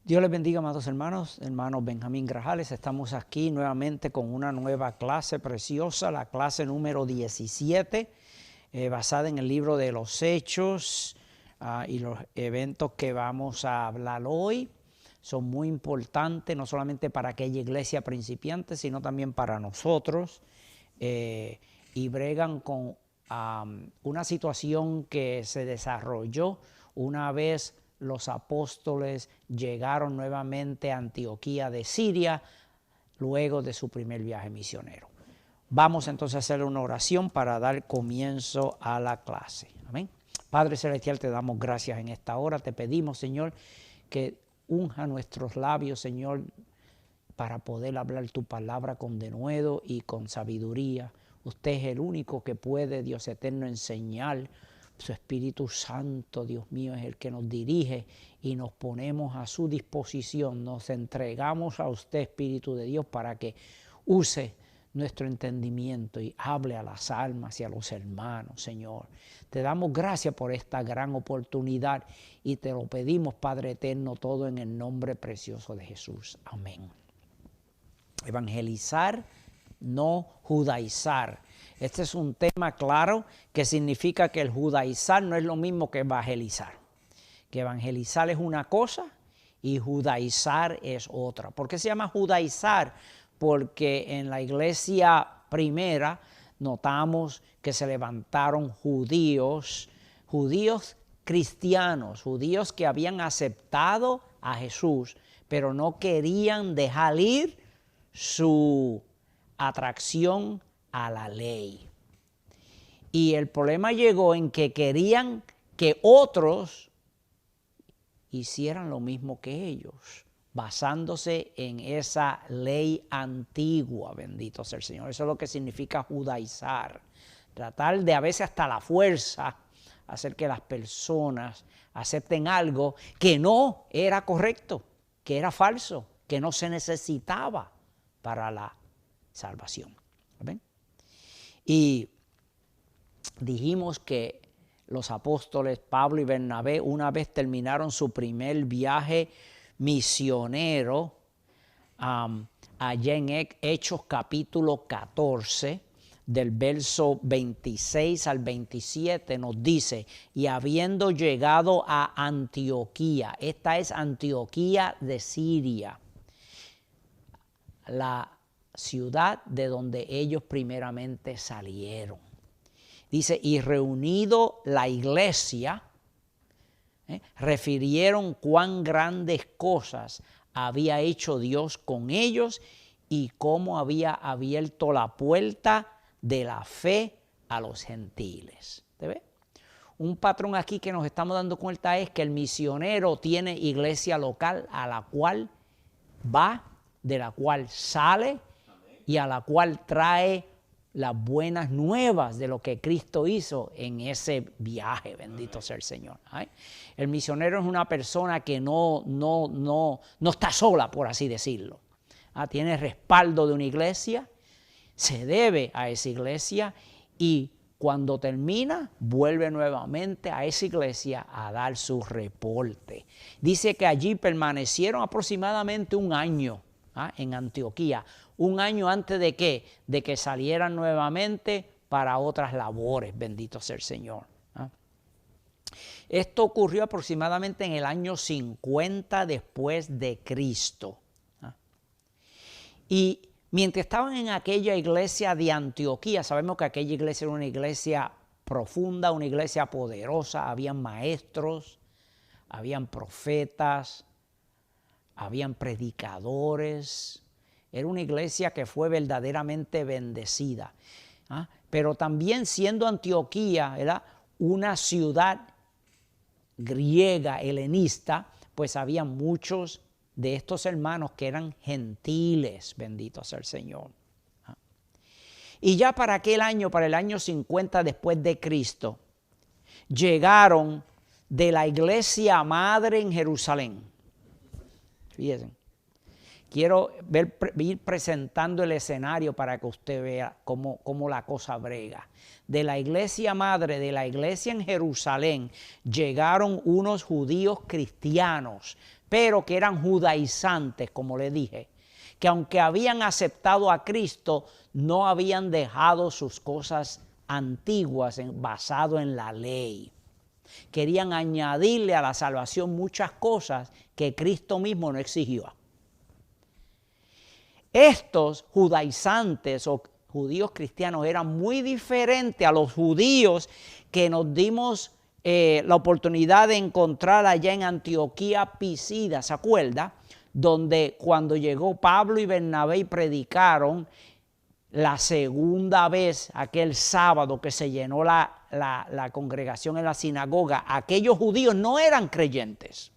Dios les bendiga, amados hermanos, hermanos Benjamín Grajales. Estamos aquí nuevamente con una nueva clase preciosa, la clase número 17, basada en el libro de los Hechos y los eventos que vamos a hablar hoy. Son muy importantes, no solamente para aquella iglesia principiante, sino también para nosotros. Y bregan con una situación que se desarrolló una vez los apóstoles llegaron nuevamente a Antioquía de Siria luego de su primer viaje misionero. Vamos entonces a hacer una oración para dar comienzo a la clase. Amén. Padre Celestial, te damos gracias en esta hora. Te pedimos, Señor, que unja nuestros labios, Señor, para poder hablar tu palabra con denuedo y con sabiduría. Usted es el único que puede, Dios eterno, enseñar. Su Espíritu Santo, Dios mío, es el que nos dirige y nos ponemos a su disposición. Nos entregamos a usted, Espíritu de Dios, para que use nuestro entendimiento y hable a las almas y a los hermanos, Señor. Te damos gracias por esta gran oportunidad y te lo pedimos, Padre eterno, todo en el nombre precioso de Jesús. Amén. Evangelizar, no judaizar. Este es un tema claro que significa que el judaizar no es lo mismo que evangelizar. Que evangelizar es una cosa y judaizar es otra. ¿Por qué se llama judaizar? Porque en la iglesia primera notamos que se levantaron judíos cristianos, judíos que habían aceptado a Jesús, pero no querían dejar ir su atracción a la ley. Y el problema llegó en que querían que otros hicieran lo mismo que ellos, basándose en esa ley antigua, bendito sea el Señor. Eso es lo que significa judaizar. Tratar de a veces hasta la fuerza hacer que las personas acepten algo que no era correcto, que era falso, que no se necesitaba para la salvación. ¿Ven? Y dijimos que los apóstoles Pablo y Bernabé, una vez terminaron su primer viaje misionero, allá en Hechos capítulo 14, del verso 26 al 27, nos dice: y habiendo llegado a Antioquía, esta es Antioquía de Siria, la ciudad de donde ellos primeramente salieron. Dice, y reunido la iglesia, refirieron cuán grandes cosas había hecho Dios con ellos y cómo había abierto la puerta de la fe a los gentiles. ¿Te ves? Un patrón aquí que nos estamos dando cuenta es que el misionero tiene iglesia local a la cual va, de la cual sale y a la cual trae las buenas nuevas de lo que Cristo hizo en ese viaje, bendito sea el Señor. El misionero es una persona que no está sola, por así decirlo. Tiene respaldo de una iglesia, se debe a esa iglesia y cuando termina vuelve nuevamente a esa iglesia a dar su reporte. Dice que allí permanecieron aproximadamente un año en Antioquía. Un año antes de ¿qué? De que salieran nuevamente para otras labores, bendito sea el Señor. Esto ocurrió aproximadamente en el año 50 después de Cristo. Y mientras estaban en aquella iglesia de Antioquía, sabemos que aquella iglesia era una iglesia profunda, una iglesia poderosa, habían maestros, habían profetas, habían predicadores. Era una iglesia que fue verdaderamente bendecida. Pero también siendo Antioquía, ¿verdad?, una ciudad griega, helenista, pues había muchos de estos hermanos que eran gentiles, bendito sea el Señor. Y ya para aquel año, para el año 50 después de Cristo, llegaron de la iglesia madre en Jerusalén. Fíjense. quiero ir presentando el escenario para que usted vea cómo la cosa brega. De la iglesia madre, de la iglesia en Jerusalén, llegaron unos judíos cristianos, pero que eran judaizantes, como le dije, que aunque habían aceptado a Cristo, no habían dejado sus cosas antiguas basado en la ley. Querían añadirle a la salvación muchas cosas que Cristo mismo no exigió. Estos judaizantes o judíos cristianos eran muy diferentes a los judíos que nos dimos la oportunidad de encontrar allá en Antioquía Pisida, ¿se acuerda? Donde cuando llegó Pablo y Bernabé y predicaron la segunda vez, aquel sábado que se llenó la congregación en la sinagoga, aquellos judíos no eran creyentes,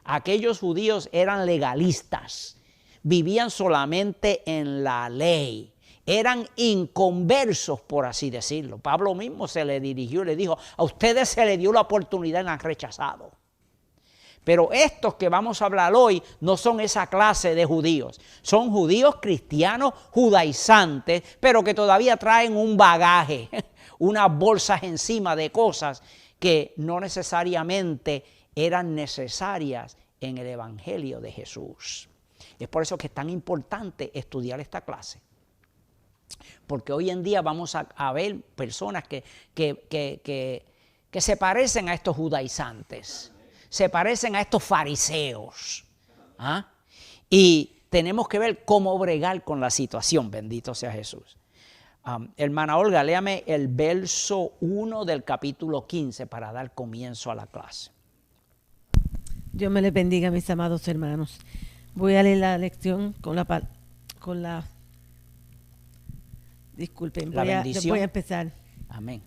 aquellos judíos eran legalistas, vivían solamente en la ley, eran inconversos, por así decirlo. Pablo mismo se le dirigió y le dijo, a ustedes se les dio la oportunidad y la han rechazado. Pero estos que vamos a hablar hoy no son esa clase de judíos. Son judíos cristianos judaizantes, pero que todavía traen un bagaje, unas bolsas encima de cosas que no necesariamente eran necesarias en el Evangelio de Jesús. Es por eso que es tan importante estudiar esta clase. Porque hoy en día vamos a ver personas que se parecen a estos judaizantes. Se parecen a estos fariseos. ¿Ah? Y tenemos que ver cómo bregar con la situación, bendito sea Jesús. Hermana Olga, léame el verso 1 del capítulo 15 para dar comienzo a la clase. Dios me les bendiga, mis amados hermanos. Voy a leer la lección disculpen, la bendición. Voy a empezar. Amén.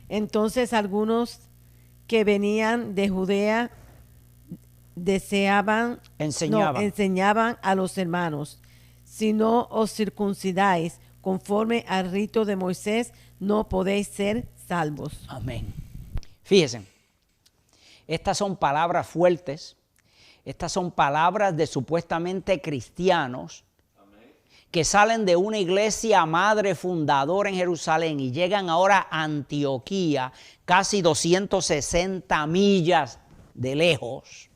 Entonces algunos que venían de Judea enseñaban a los hermanos, si no os circuncidáis conforme al rito de Moisés, no podéis ser salvos. Amén. Fíjense, estas son palabras fuertes, estas son palabras de supuestamente cristianos que salen de una iglesia madre fundadora en Jerusalén y llegan ahora a Antioquía, casi 260 millas de lejos,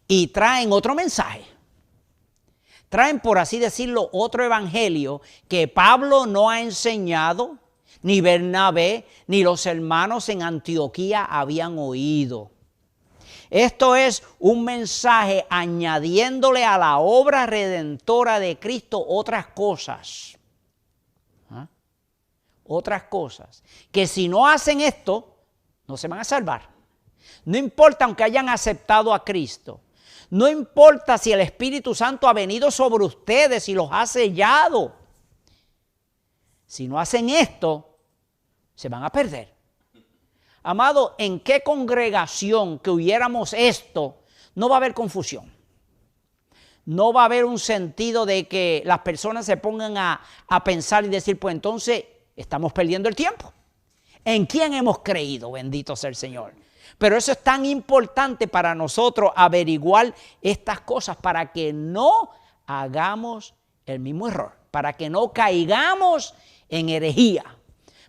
y traen otro mensaje. Traen, por así decirlo, otro evangelio que Pablo no ha enseñado, ni Bernabé, ni los hermanos en Antioquía habían oído. Esto es un mensaje añadiéndole a la obra redentora de Cristo otras cosas. ¿Ah? Otras cosas. Que si no hacen esto, no se van a salvar. No importa aunque hayan aceptado a Cristo. No importa si el Espíritu Santo ha venido sobre ustedes y los ha sellado. Si no hacen esto, se van a perder. Amado, ¿en qué congregación que hubiéramos esto no va a haber confusión? No va a haber un sentido de que las personas se pongan a pensar y decir, pues entonces estamos perdiendo el tiempo. ¿En quién hemos creído? Bendito sea el Señor. Pero eso es tan importante para nosotros averiguar estas cosas para que no hagamos el mismo error, para que no caigamos en herejía.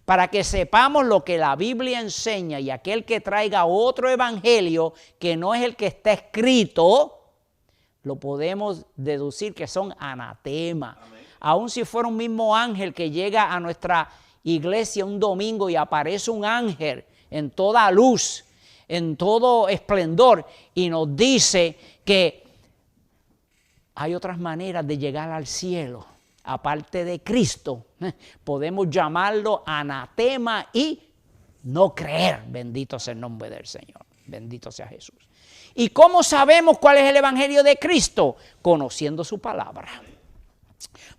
Para que sepamos lo que la Biblia enseña y aquel que traiga otro evangelio que no es el que está escrito, lo podemos deducir que son anatema. Aun si fuera un mismo ángel que llega a nuestra iglesia un domingo y aparece un ángel en toda luz, en todo esplendor y nos dice que hay otras maneras de llegar al cielo. Aparte de Cristo, podemos llamarlo anatema y no creer. Bendito sea el nombre del Señor. Bendito sea Jesús. ¿Y cómo sabemos cuál es el evangelio de Cristo? Conociendo su palabra.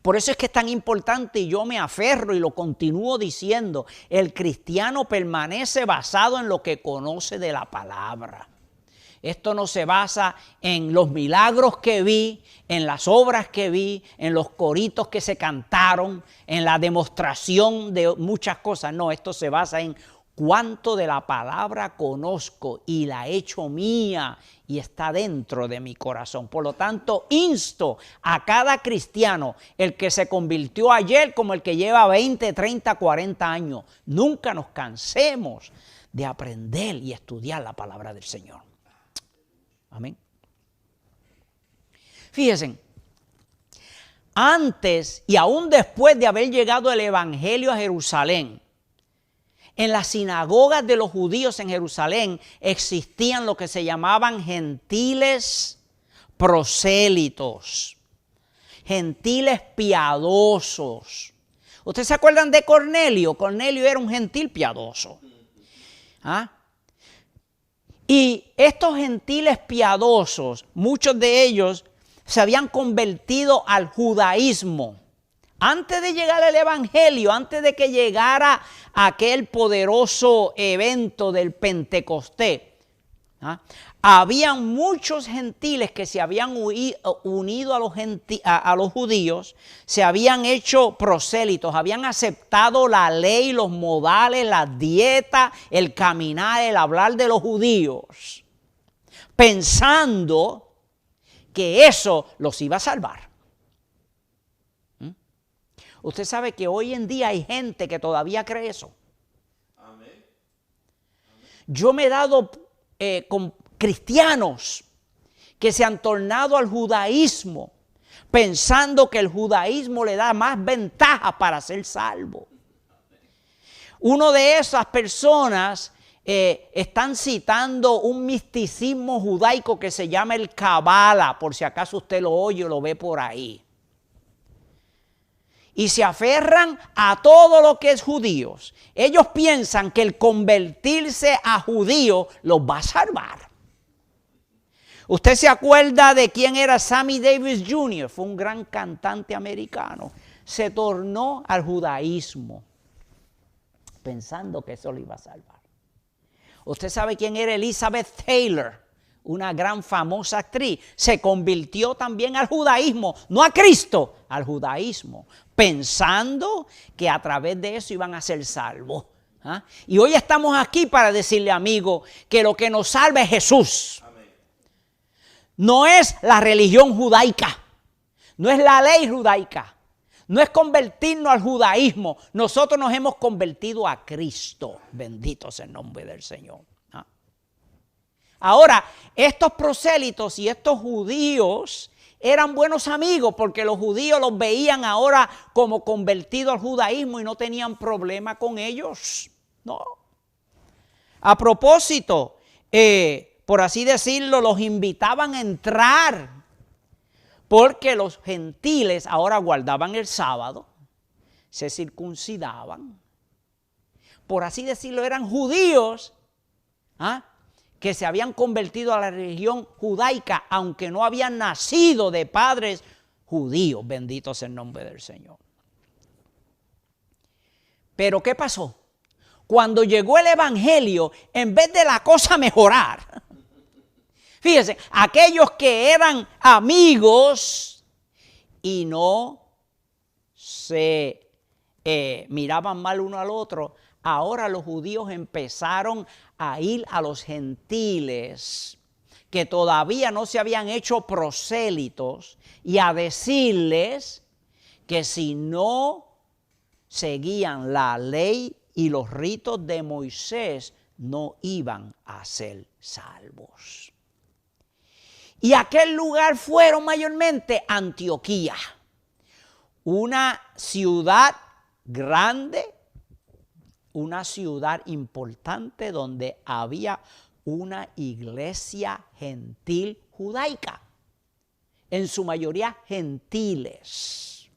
Por eso es que es tan importante y yo me aferro y lo continúo diciendo. El cristiano permanece basado en lo que conoce de la palabra. Esto no se basa en los milagros que vi, en las obras que vi, en los coritos que se cantaron, en la demostración de muchas cosas. No, esto se basa en cuánto de la palabra conozco y la he hecho mía y está dentro de mi corazón. Por lo tanto, insto a cada cristiano, el que se convirtió ayer como el que lleva 20, 30, 40 años, nunca nos cansemos de aprender y estudiar la palabra del Señor. Amén. Fíjense, antes y aún después de haber llegado el evangelio a Jerusalén, en las sinagogas de los judíos en Jerusalén existían lo que se llamaban gentiles prosélitos, gentiles piadosos. ¿Ustedes se acuerdan de Cornelio? Cornelio era un gentil piadoso. ¿Ah? Y estos gentiles piadosos, muchos de ellos se habían convertido al judaísmo. Antes de llegar al evangelio, antes de que llegara aquel poderoso evento del Pentecostés, habían muchos gentiles que se habían unido a los judíos, se habían hecho prosélitos, habían aceptado la ley, los modales, las dietas, el caminar, el hablar de los judíos, pensando que eso los iba a salvar. Usted sabe que hoy en día hay gente que todavía cree eso. Amén. Yo me he dado con cristianos que se han tornado al judaísmo pensando que el judaísmo le da más ventajas para ser salvo. Uno de esas personas están citando un misticismo judaico que se llama el Kabbalah, por si acaso usted lo oye o lo ve por ahí. Y se aferran a todo lo que es judíos. Ellos piensan que el convertirse a judío los va a salvar. ¿Usted se acuerda de quién era Sammy Davis Jr.? Fue un gran cantante americano. Se tornó al judaísmo pensando que eso lo iba a salvar. ¿Usted sabe quién era Elizabeth Taylor? Una gran famosa actriz. Se convirtió también al judaísmo, no a Cristo, al judaísmo, pensando que a través de eso iban a ser salvos. ¿Ah? Y hoy estamos aquí para decirle, amigo, que lo que nos salva es Jesús. Amén. No es la religión judaica, no es la ley judaica, no es convertirnos al judaísmo. Nosotros nos hemos convertido a Cristo. Bendito sea el nombre del Señor. ¿Ah? Ahora, estos prosélitos y estos judíos eran buenos amigos porque los judíos los veían ahora como convertidos al judaísmo y no tenían problema con ellos. No. A propósito, por así decirlo, los invitaban a entrar porque los gentiles ahora guardaban el sábado, se circuncidaban. Por así decirlo, eran judíos, que se habían convertido a la religión judaica, aunque no habían nacido de padres judíos. Bendito sea el nombre del Señor. Pero ¿qué pasó? Cuando llegó el evangelio, en vez de la cosa mejorar, fíjense, aquellos que eran amigos y no se miraban mal uno al otro, ahora los judíos empezaron a ir a los gentiles que todavía no se habían hecho prosélitos y a decirles que si no seguían la ley y los ritos de Moisés no iban a ser salvos. Y aquel lugar fueron mayormente Antioquía, una ciudad grande, una ciudad importante donde había una iglesia gentil judaica, en su mayoría gentiles.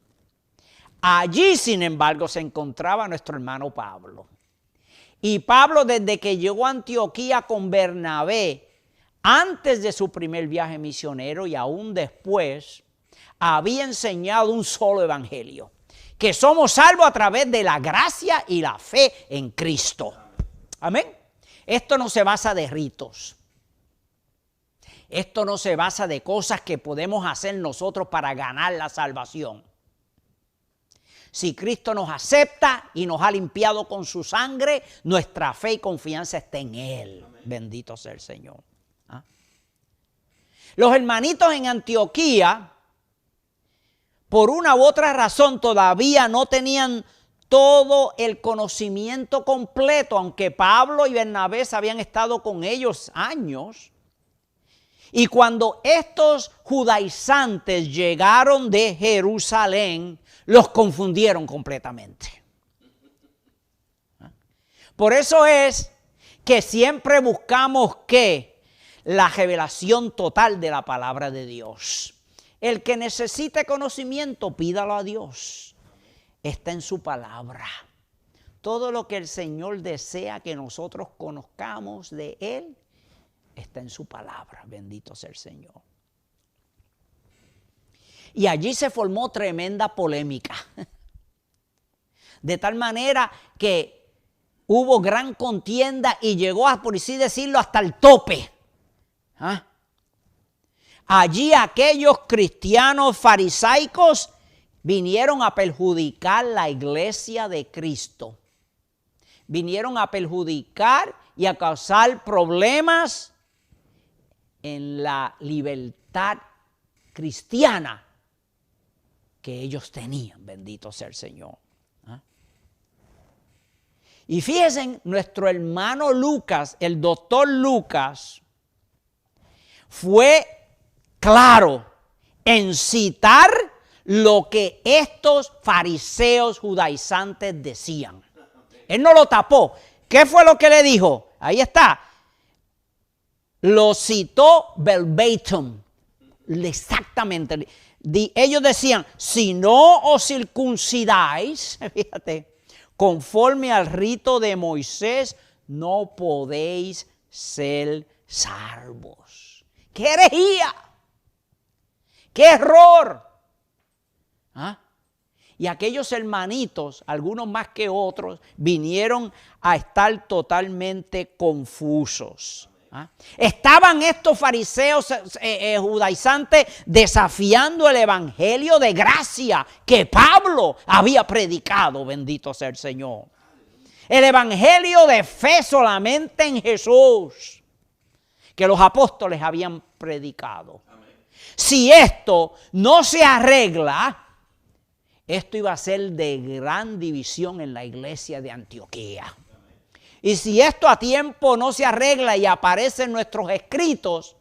Allí, sin embargo, se encontraba nuestro hermano Pablo. Y Pablo, desde que llegó a Antioquía con Bernabé, antes de su primer viaje misionero y aún después, había enseñado un solo evangelio: que somos salvos a través de la gracia y la fe en Cristo. Amén. Esto no se basa de ritos. Esto no se basa de cosas que podemos hacer nosotros para ganar la salvación. Si Cristo nos acepta y nos ha limpiado con su sangre, nuestra fe y confianza está en Él. Amén. Bendito sea el Señor. ¿Ah? Los hermanitos en Antioquía, por una u otra razón, todavía no tenían todo el conocimiento completo, aunque Pablo y Bernabé habían estado con ellos años. Y cuando estos judaizantes llegaron de Jerusalén, los confundieron completamente. Por eso es que siempre buscamos que la revelación total de la palabra de Dios. El que necesite conocimiento, pídalo a Dios. Está en su palabra. Todo lo que el Señor desea que nosotros conozcamos de Él, está en su palabra. Bendito sea el Señor. Y allí se formó tremenda polémica. De tal manera que hubo gran contienda y llegó a, por así decirlo, hasta el tope. ¿Ah? Allí aquellos cristianos farisaicos vinieron a perjudicar la iglesia de Cristo. Vinieron a perjudicar y a causar problemas en la libertad cristiana que ellos tenían. Bendito sea el Señor. ¿Ah? Y fíjense, nuestro hermano Lucas, el doctor Lucas, fue claro en citar lo que estos fariseos judaizantes decían. Él no lo tapó. ¿Qué fue lo que le dijo? Ahí está. Lo citó verbatim. Exactamente. Ellos decían, si no os circuncidáis, fíjate, conforme al rito de Moisés, no podéis ser salvos. ¡Qué herejía! ¡Qué error! ¿Ah? Y aquellos hermanitos, algunos más que otros, vinieron a estar totalmente confusos. ¿Ah? Estaban estos fariseos judaizantes desafiando el evangelio de gracia que Pablo había predicado, bendito sea el Señor. El evangelio de fe solamente en Jesús, que los apóstoles habían predicado. Si esto no se arregla, esto iba a ser de gran división en la iglesia de Antioquía. Y si esto a tiempo no se arregla y aparece en nuestros escritos,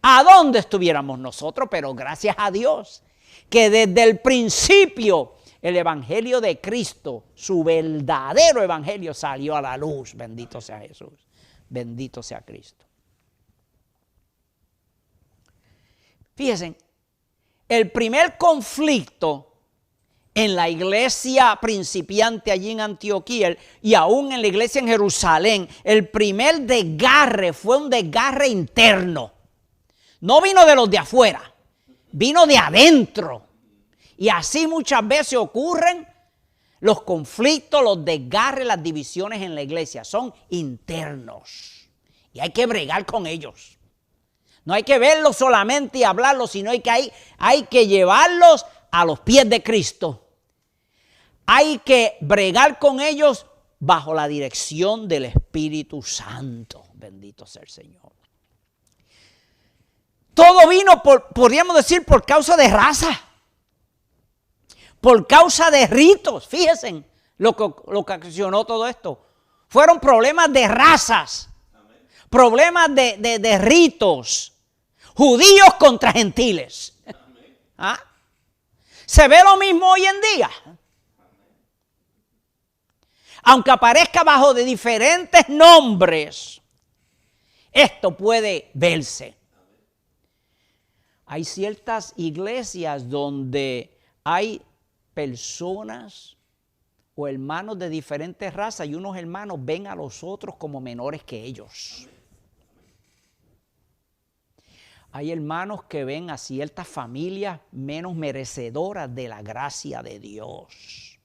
¿a dónde estuviéramos nosotros? Pero gracias a Dios, que desde el principio el evangelio de Cristo, su verdadero evangelio, salió a la luz. Bendito sea Jesús. Bendito sea Cristo. Fíjense, el primer conflicto en la iglesia principiante allí en Antioquía y aún en la iglesia en Jerusalén, el primer desgarre fue un desgarre interno. No vino de los de afuera, vino de adentro. Y así muchas veces ocurren los conflictos, los desgarres, las divisiones en la iglesia. Son internos y hay que bregar con ellos. No hay que verlos solamente y hablarlos, sino hay que llevarlos a los pies de Cristo. Hay que bregar con ellos bajo la dirección del Espíritu Santo. Bendito sea el Señor. Todo vino, podríamos decir, por causa de raza. Por causa de ritos. Fíjense lo que ocasionó todo esto. Fueron problemas de razas. Problemas de ritos. Judíos contra gentiles. ¿Ah? ¿Se ve lo mismo hoy en día? Aunque aparezca bajo de diferentes nombres, esto puede verse. Hay ciertas iglesias donde hay personas o hermanos de diferentes razas y unos hermanos ven a los otros como menores que ellos. Hay hermanos que ven a ciertas familias menos merecedoras de la gracia de Dios.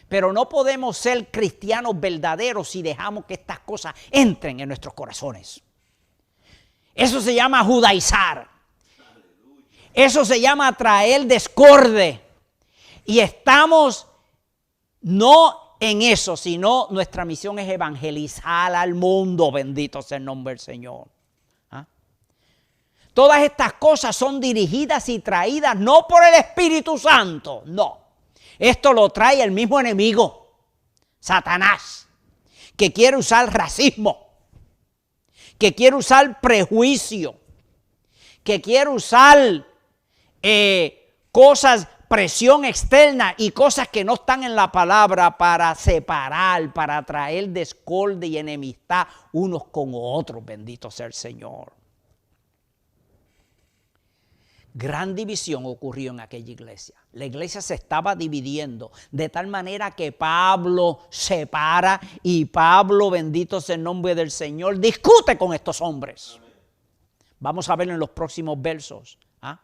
Pero no podemos ser cristianos verdaderos si dejamos que estas cosas entren en nuestros corazones. Eso se llama judaizar. Eso se llama traer discorde. Y estamos no en eso, sino nuestra misión es evangelizar al mundo. Bendito sea el nombre del Señor. ¿Ah? Todas estas cosas son dirigidas y traídas no por el Espíritu Santo, no. Esto lo trae el mismo enemigo, Satanás, que quiere usar racismo, que quiere usar prejuicio, que quiere usar cosas, presión externa y cosas que no están en la palabra para separar, para traer discordia y enemistad unos con otros. Bendito sea el Señor. Gran división ocurrió en aquella iglesia. La iglesia se estaba dividiendo de tal manera que Pablo se para y Pablo, bendito sea el nombre del Señor, discute con estos hombres. Amén. Vamos a verlo en los próximos versos. ¿Ah?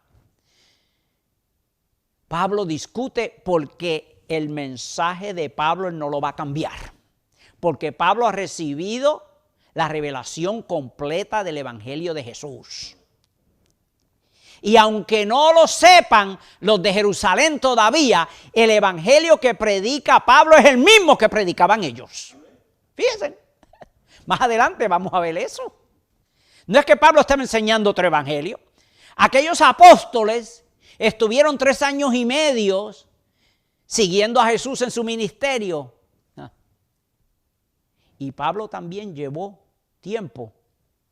Pablo discute porque el mensaje de Pablo él no lo va a cambiar. Porque Pablo ha recibido la revelación completa del Evangelio de Jesús. Y aunque no lo sepan los de Jerusalén todavía, el evangelio que predica Pablo es el mismo que predicaban ellos. Fíjense, más adelante vamos a ver eso. No es que Pablo estaba enseñando otro evangelio. Aquellos apóstoles estuvieron 3 años y medio siguiendo a Jesús en su ministerio. Y Pablo también llevó tiempo,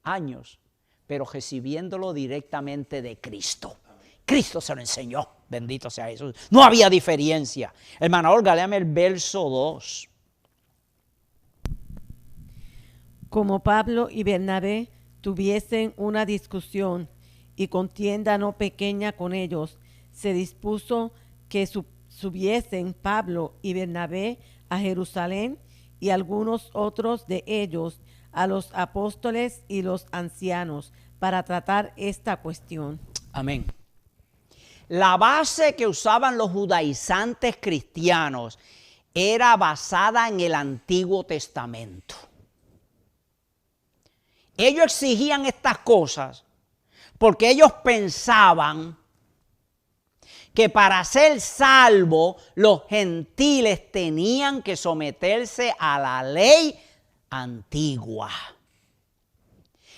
años, pero recibiéndolo directamente de Cristo. Cristo se lo enseñó, bendito sea Jesús. No había diferencia. Hermana Olga, léame el verso 2. Como Pablo y Bernabé tuviesen una discusión y contienda no pequeña con ellos, se dispuso que subiesen Pablo y Bernabé a Jerusalén y algunos otros de ellos a los apóstoles y los ancianos para tratar esta cuestión. Amén. La base que usaban los judaizantes cristianos era basada en el Antiguo Testamento. Ellos exigían estas cosas porque ellos pensaban que para ser salvos los gentiles tenían que someterse a la ley antigua.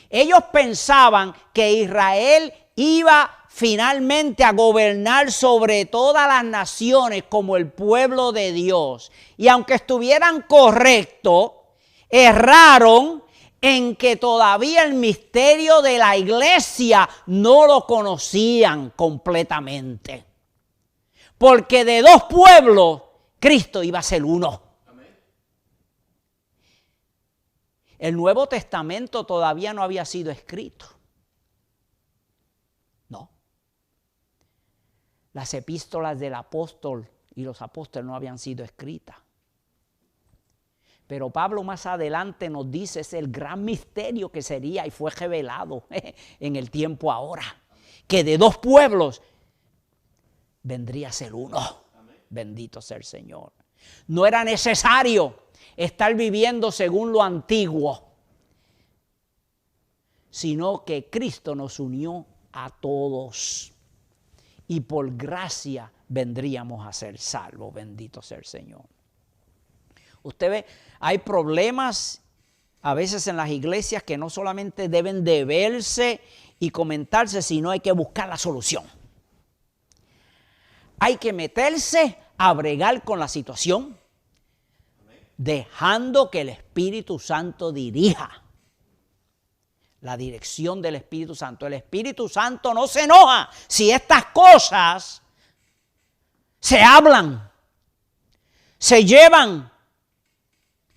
Ellos pensaban que Israel iba finalmente a gobernar sobre todas las naciones como el pueblo de Dios. Y aunque estuvieran correctos, erraron en que todavía el misterio de la iglesia no lo conocían completamente. Porque de 2 pueblos, Cristo iba a ser uno. El Nuevo Testamento todavía no había sido escrito. No. Las epístolas del apóstol y los apóstoles no habían sido escritas. Pero Pablo más adelante nos dice, es el gran misterio que sería y fue revelado en el tiempo ahora. Que de 2 pueblos vendría a ser uno. Amén. Bendito sea el Señor. No era necesario estar viviendo según lo antiguo, sino que Cristo nos unió a todos y por gracia vendríamos a ser salvos. Bendito sea el Señor. Usted ve, hay problemas a veces en las iglesias que no solamente deben de verse y comentarse, sino hay que buscar la solución. Hay que meterse a bregar con la situación, dejando que el Espíritu Santo dirija. La dirección del Espíritu Santo. El Espíritu Santo no se enoja si estas cosas se hablan, se llevan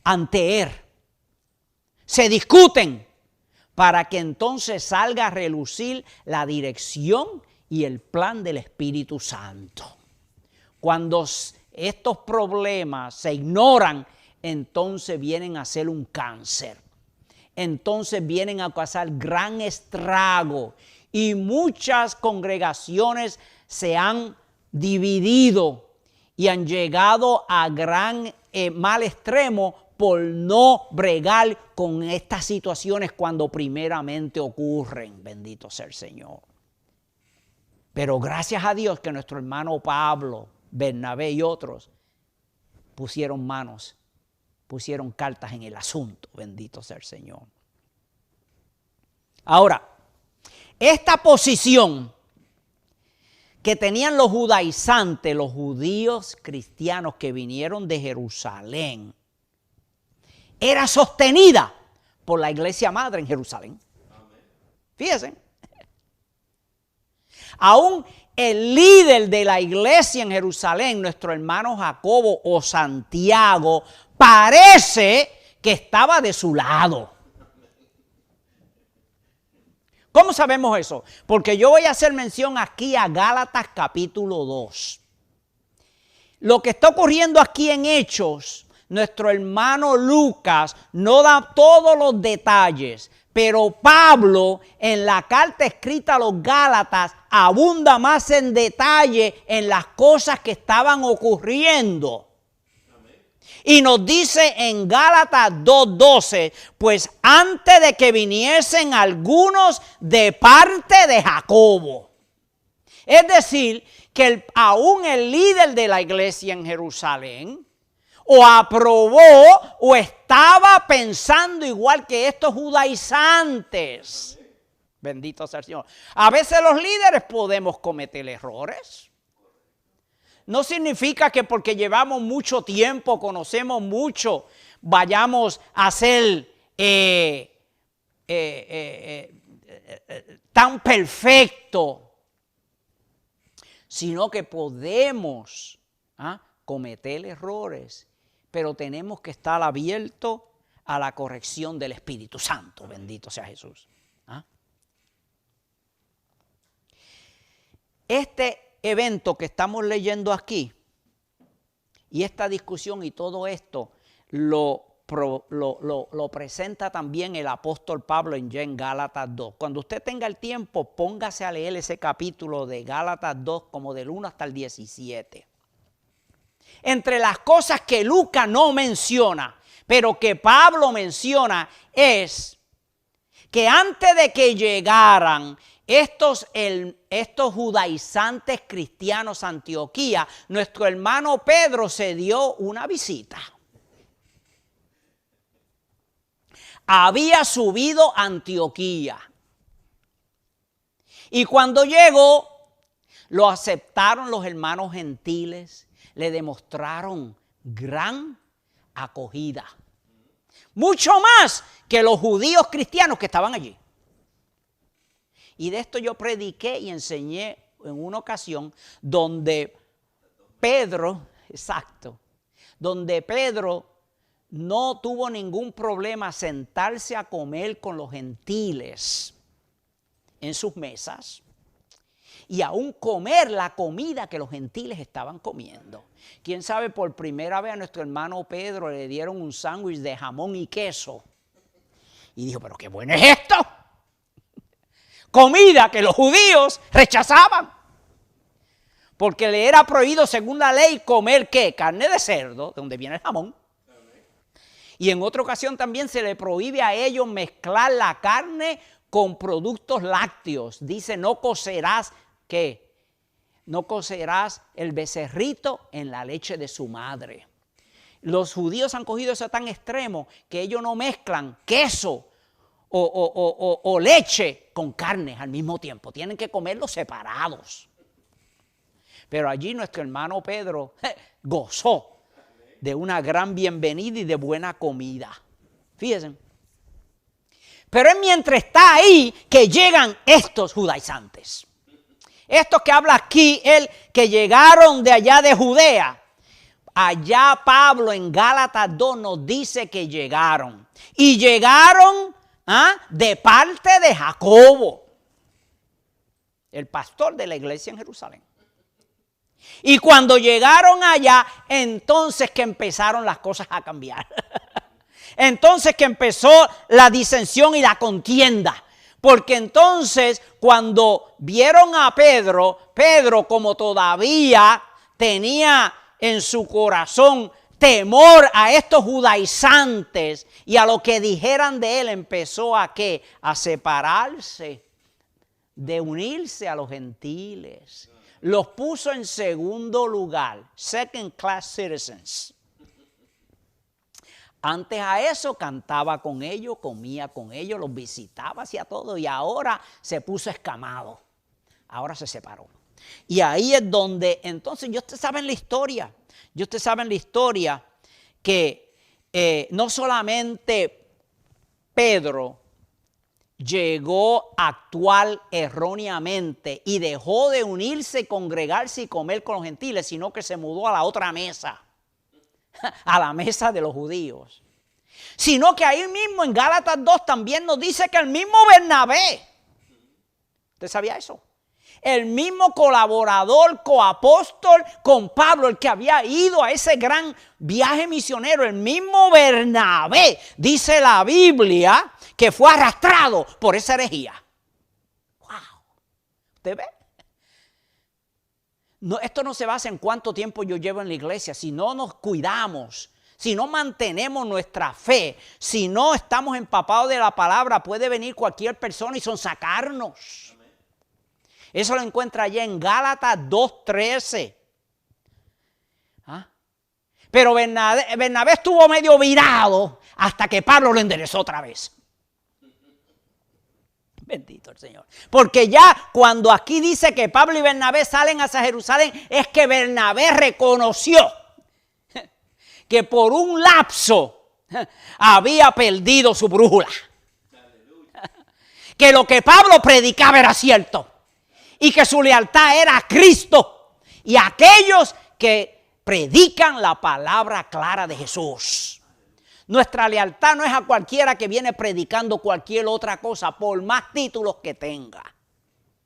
ante Él, se discuten, para que entonces salga a relucir la dirección y el plan del Espíritu Santo. Cuando estos problemas se ignoran, entonces vienen a ser un cáncer. Entonces vienen a causar gran estrago y muchas congregaciones se han dividido y han llegado a gran mal extremo por no bregar con estas situaciones cuando primeramente ocurren. Bendito sea el Señor. Pero gracias a Dios que nuestro hermano Pablo Bernabé y otros pusieron manos, pusieron cartas en el asunto. Bendito sea el Señor. Ahora, esta posición que tenían los judaizantes, los judíos cristianos que vinieron de Jerusalén, era sostenida por la iglesia madre en Jerusalén. Fíjense. Aún el líder de la iglesia en Jerusalén, nuestro hermano Jacobo o Santiago, parece que estaba de su lado. ¿Cómo sabemos eso? Porque yo voy a hacer mención aquí a Gálatas capítulo 2. Lo que está ocurriendo aquí en Hechos, nuestro hermano Lucas no da todos los detalles, pero Pablo en la carta escrita a los Gálatas abunda más en detalle en las cosas que estaban ocurriendo. Y nos dice en Gálatas 2:12, pues antes de que viniesen algunos de parte de Jacobo. Es decir, que aún el líder de la iglesia en Jerusalén o aprobó o estaba pensando igual que estos judaizantes. Bendito sea el Señor. A veces los líderes podemos cometer errores. No significa que porque llevamos mucho tiempo, conocemos mucho, vayamos a ser tan perfecto, sino que podemos cometer errores, pero tenemos que estar abiertos a la corrección del Espíritu Santo. Bendito sea Jesús. Este evento que estamos leyendo aquí y esta discusión y todo esto lo presenta también el apóstol Pablo en Gálatas 2. Cuando usted tenga el tiempo, póngase a leer ese capítulo de Gálatas 2 como del 1 hasta el 17. Entre las cosas que Lucas no menciona, pero que Pablo menciona, es que antes de que llegaran estos judaizantes cristianos a Antioquía, nuestro hermano Pedro se dio una visita. Había subido a Antioquía. Y cuando llegó, lo aceptaron los hermanos gentiles, le demostraron gran acogida. Mucho más que los judíos cristianos que estaban allí. Y de esto yo prediqué y enseñé en una ocasión donde Pedro no tuvo ningún problema sentarse a comer con los gentiles en sus mesas y aún comer la comida que los gentiles estaban comiendo. Quién sabe, por primera vez a nuestro hermano Pedro le dieron un sándwich de jamón y queso. Y dijo, pero qué bueno es esto. Comida que los judíos rechazaban. Porque le era prohibido según la ley comer ¿qué? Carne de cerdo, de donde viene el jamón. Y en otra ocasión también se le prohíbe a ellos mezclar la carne con productos lácteos. Dice, no cocerás, ¿qué? No cocerás el becerrito en la leche de su madre. Los judíos han cogido eso tan extremo que ellos no mezclan queso o leche con carne al mismo tiempo. Tienen que comerlos separados. Pero allí nuestro hermano Pedro gozó de una gran bienvenida y de buena comida. Fíjense. Pero es mientras está ahí que llegan estos judaizantes. Estos que habla aquí, que llegaron de allá de Judea. Allá Pablo en Gálatas 2 nos dice que llegaron. Y llegaron de parte de Jacobo, el pastor de la iglesia en Jerusalén. Y cuando llegaron allá, entonces que empezaron las cosas a cambiar. Entonces que empezó la disensión y la contienda. Porque entonces cuando vieron a Pedro como todavía tenía en su corazón temor a estos judaizantes y a lo que dijeran de él, empezó a ¿qué? A separarse de unirse a los gentiles. Los puso en segundo lugar, second class citizens. Antes a eso cantaba con ellos, comía con ellos, los visitaba, hacía todo, y ahora se puso escamado. Ahora se separó. Y ahí es donde, entonces, ustedes saben la historia. Ustedes saben la historia que no solamente Pedro llegó a actuar erróneamente y dejó de unirse, congregarse y comer con los gentiles, sino que se mudó a la otra mesa, a la mesa de los judíos. Sino que ahí mismo en Gálatas 2 también nos dice que el mismo Bernabé, ¿usted sabía eso? El mismo colaborador, coapóstol con Pablo, el que había ido a ese gran viaje misionero, el mismo Bernabé, dice la Biblia, que fue arrastrado por esa herejía. ¡Wow! ¿Usted ve? No, esto no se basa en cuánto tiempo yo llevo en la iglesia. Si no nos cuidamos, si no mantenemos nuestra fe, si no estamos empapados de la palabra, puede venir cualquier persona y sonsacarnos. Eso lo encuentra allá en Gálatas 2:13. ¿Ah? Pero Bernabé estuvo medio virado hasta que Pablo lo enderezó otra vez. Bendito el Señor. Porque ya cuando aquí dice que Pablo y Bernabé salen hacia Jerusalén, es que Bernabé reconoció que por un lapso había perdido su brújula. Que lo que Pablo predicaba era cierto. Y que su lealtad era a Cristo y a aquellos que predican la palabra clara de Jesús. Nuestra lealtad no es a cualquiera que viene predicando cualquier otra cosa, por más títulos que tenga.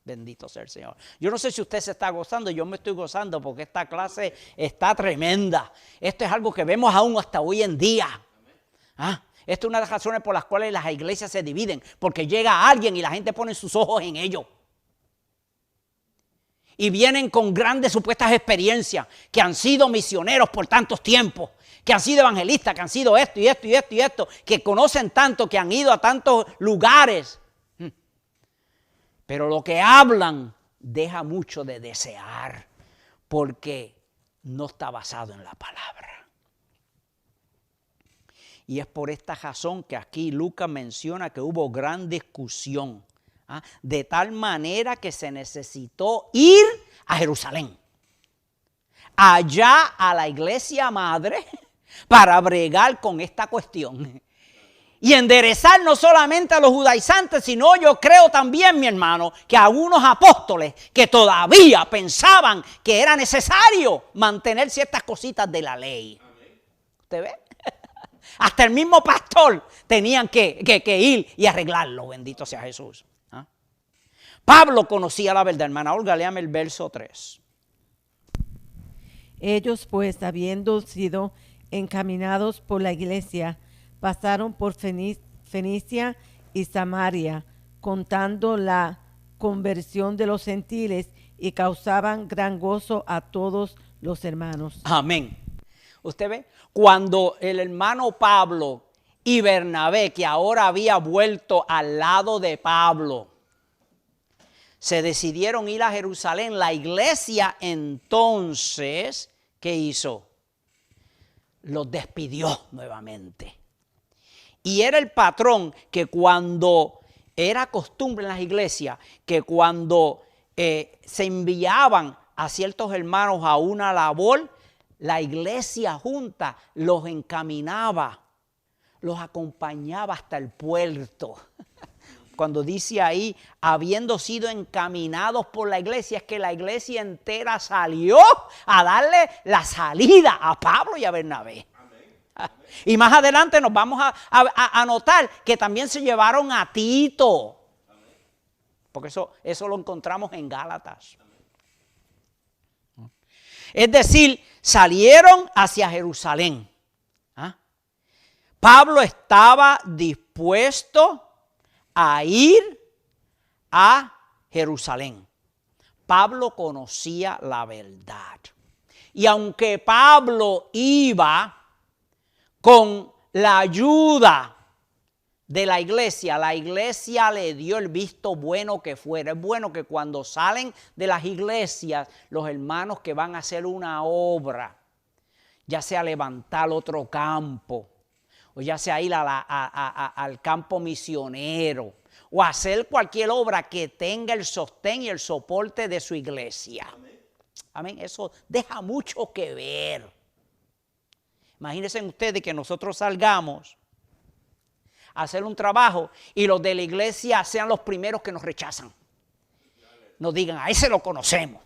Bendito sea el Señor. Yo no sé si usted se está gozando, yo me estoy gozando porque esta clase está tremenda. Esto es algo que vemos aún hasta hoy en día. ¿Ah? Esto es una de las razones por las cuales las iglesias se dividen, porque llega alguien y la gente pone sus ojos en ellos. Y vienen con grandes supuestas experiencias, que han sido misioneros por tantos tiempos, que han sido evangelistas, que han sido esto y esto y esto y esto, que conocen tanto, que han ido a tantos lugares. Pero lo que hablan deja mucho de desear, porque no está basado en la palabra. Y es por esta razón que aquí Lucas menciona que hubo gran discusión. De tal manera que se necesitó ir a Jerusalén, allá a la iglesia madre, para bregar con esta cuestión. Y enderezar no solamente a los judaizantes, sino yo creo también, mi hermano, que a algunos apóstoles que todavía pensaban que era necesario mantener ciertas cositas de la ley. ¿Usted ve? Hasta el mismo pastor tenían que ir y arreglarlo, bendito sea Jesús. Pablo conocía la verdad. Hermana Olga, léame el verso 3. Ellos pues, habiendo sido encaminados por la iglesia, pasaron por Fenicia y Samaria, contando la conversión de los gentiles, y causaban gran gozo a todos los hermanos. Amén. Usted ve, cuando el hermano Pablo y Bernabé, que ahora había vuelto al lado de Pablo, se decidieron ir a Jerusalén, la iglesia entonces, ¿qué hizo? Los despidió nuevamente. Y era el patrón que cuando, era costumbre en las iglesias, que cuando se enviaban a ciertos hermanos a una labor, la iglesia junta los encaminaba, los acompañaba hasta el puerto. Cuando dice ahí, habiendo sido encaminados por la iglesia, es que la iglesia entera salió a darle la salida a Pablo y a Bernabé. Amén. Y más adelante nos vamos a notar que también se llevaron a Tito. Amén. Porque eso lo encontramos en Gálatas. Amén. Es decir, salieron hacia Jerusalén. ¿Ah? Pablo estaba dispuesto a ir a Jerusalén. Pablo conocía la verdad. Y aunque Pablo iba con la ayuda de la iglesia le dio el visto bueno que fuera. Es bueno que cuando salen de las iglesias, los hermanos que van a hacer una obra, ya sea levantar otro campo, o ya sea ir al campo misionero, o hacer cualquier obra que tenga el sostén y el soporte de su iglesia. Amén. Eso deja mucho que ver. Imagínense ustedes que nosotros salgamos a hacer un trabajo y los de la iglesia sean los primeros que nos rechazan. Nos digan, a ese lo conocemos.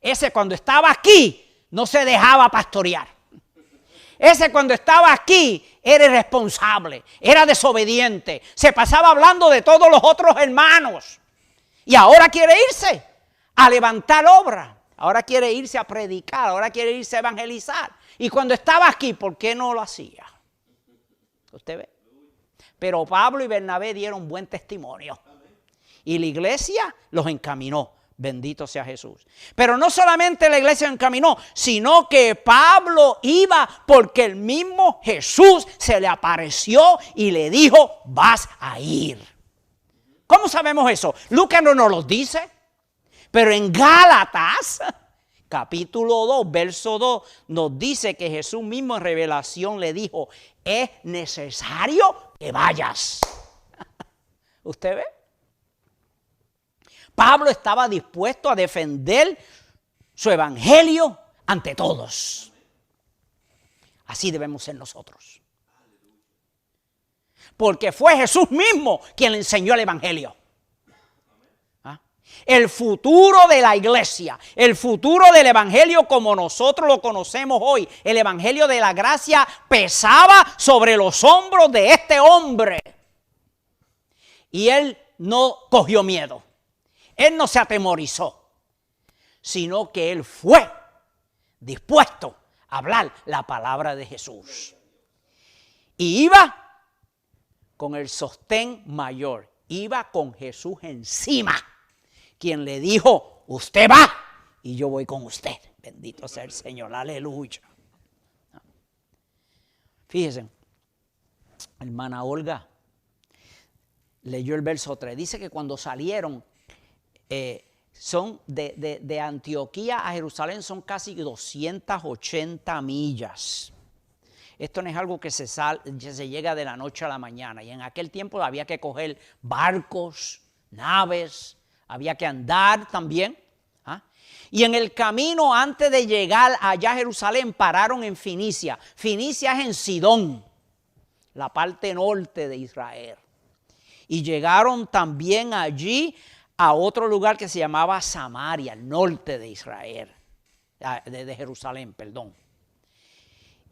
Ese cuando estaba aquí no se dejaba pastorear. Ese cuando estaba aquí era irresponsable, era desobediente, se pasaba hablando de todos los otros hermanos. Y ahora quiere irse a levantar obra, ahora quiere irse a predicar, ahora quiere irse a evangelizar. Y cuando estaba aquí, ¿por qué no lo hacía? ¿Usted ve? Pero Pablo y Bernabé dieron buen testimonio. Y la iglesia los encaminó. Bendito sea Jesús. Pero no solamente la iglesia encaminó, sino que Pablo iba porque el mismo Jesús se le apareció y le dijo, vas a ir. ¿Cómo sabemos eso? Lucas no nos lo dice, pero en Gálatas, capítulo 2, verso 2, nos dice que Jesús mismo en revelación le dijo, es necesario que vayas. ¿Usted ve? Pablo estaba dispuesto a defender su evangelio ante todos. Así debemos ser nosotros. Porque fue Jesús mismo quien le enseñó el evangelio. ¿Ah? El futuro de la iglesia, el futuro del evangelio como nosotros lo conocemos hoy, el evangelio de la gracia pesaba sobre los hombros de este hombre. Y él no cogió miedo. Él no se atemorizó, sino que él fue dispuesto a hablar la palabra de Jesús. Y iba con el sostén mayor, iba con Jesús encima, quien le dijo, usted va y yo voy con usted. Bendito sea el Señor, aleluya. Fíjense, hermana Olga leyó el verso 3, dice que cuando salieron, son de Antioquía a Jerusalén son casi 280 millas. Esto no es algo que se llega de la noche a la mañana. Y en aquel tiempo había que coger barcos, naves, había que andar también. ¿Ah? Y en el camino, antes de llegar allá a Jerusalén, pararon en Fenicia. Fenicia es en Sidón, la parte norte de Israel. Y llegaron también allí a otro lugar que se llamaba Samaria, al norte de Israel, de Jerusalén, perdón.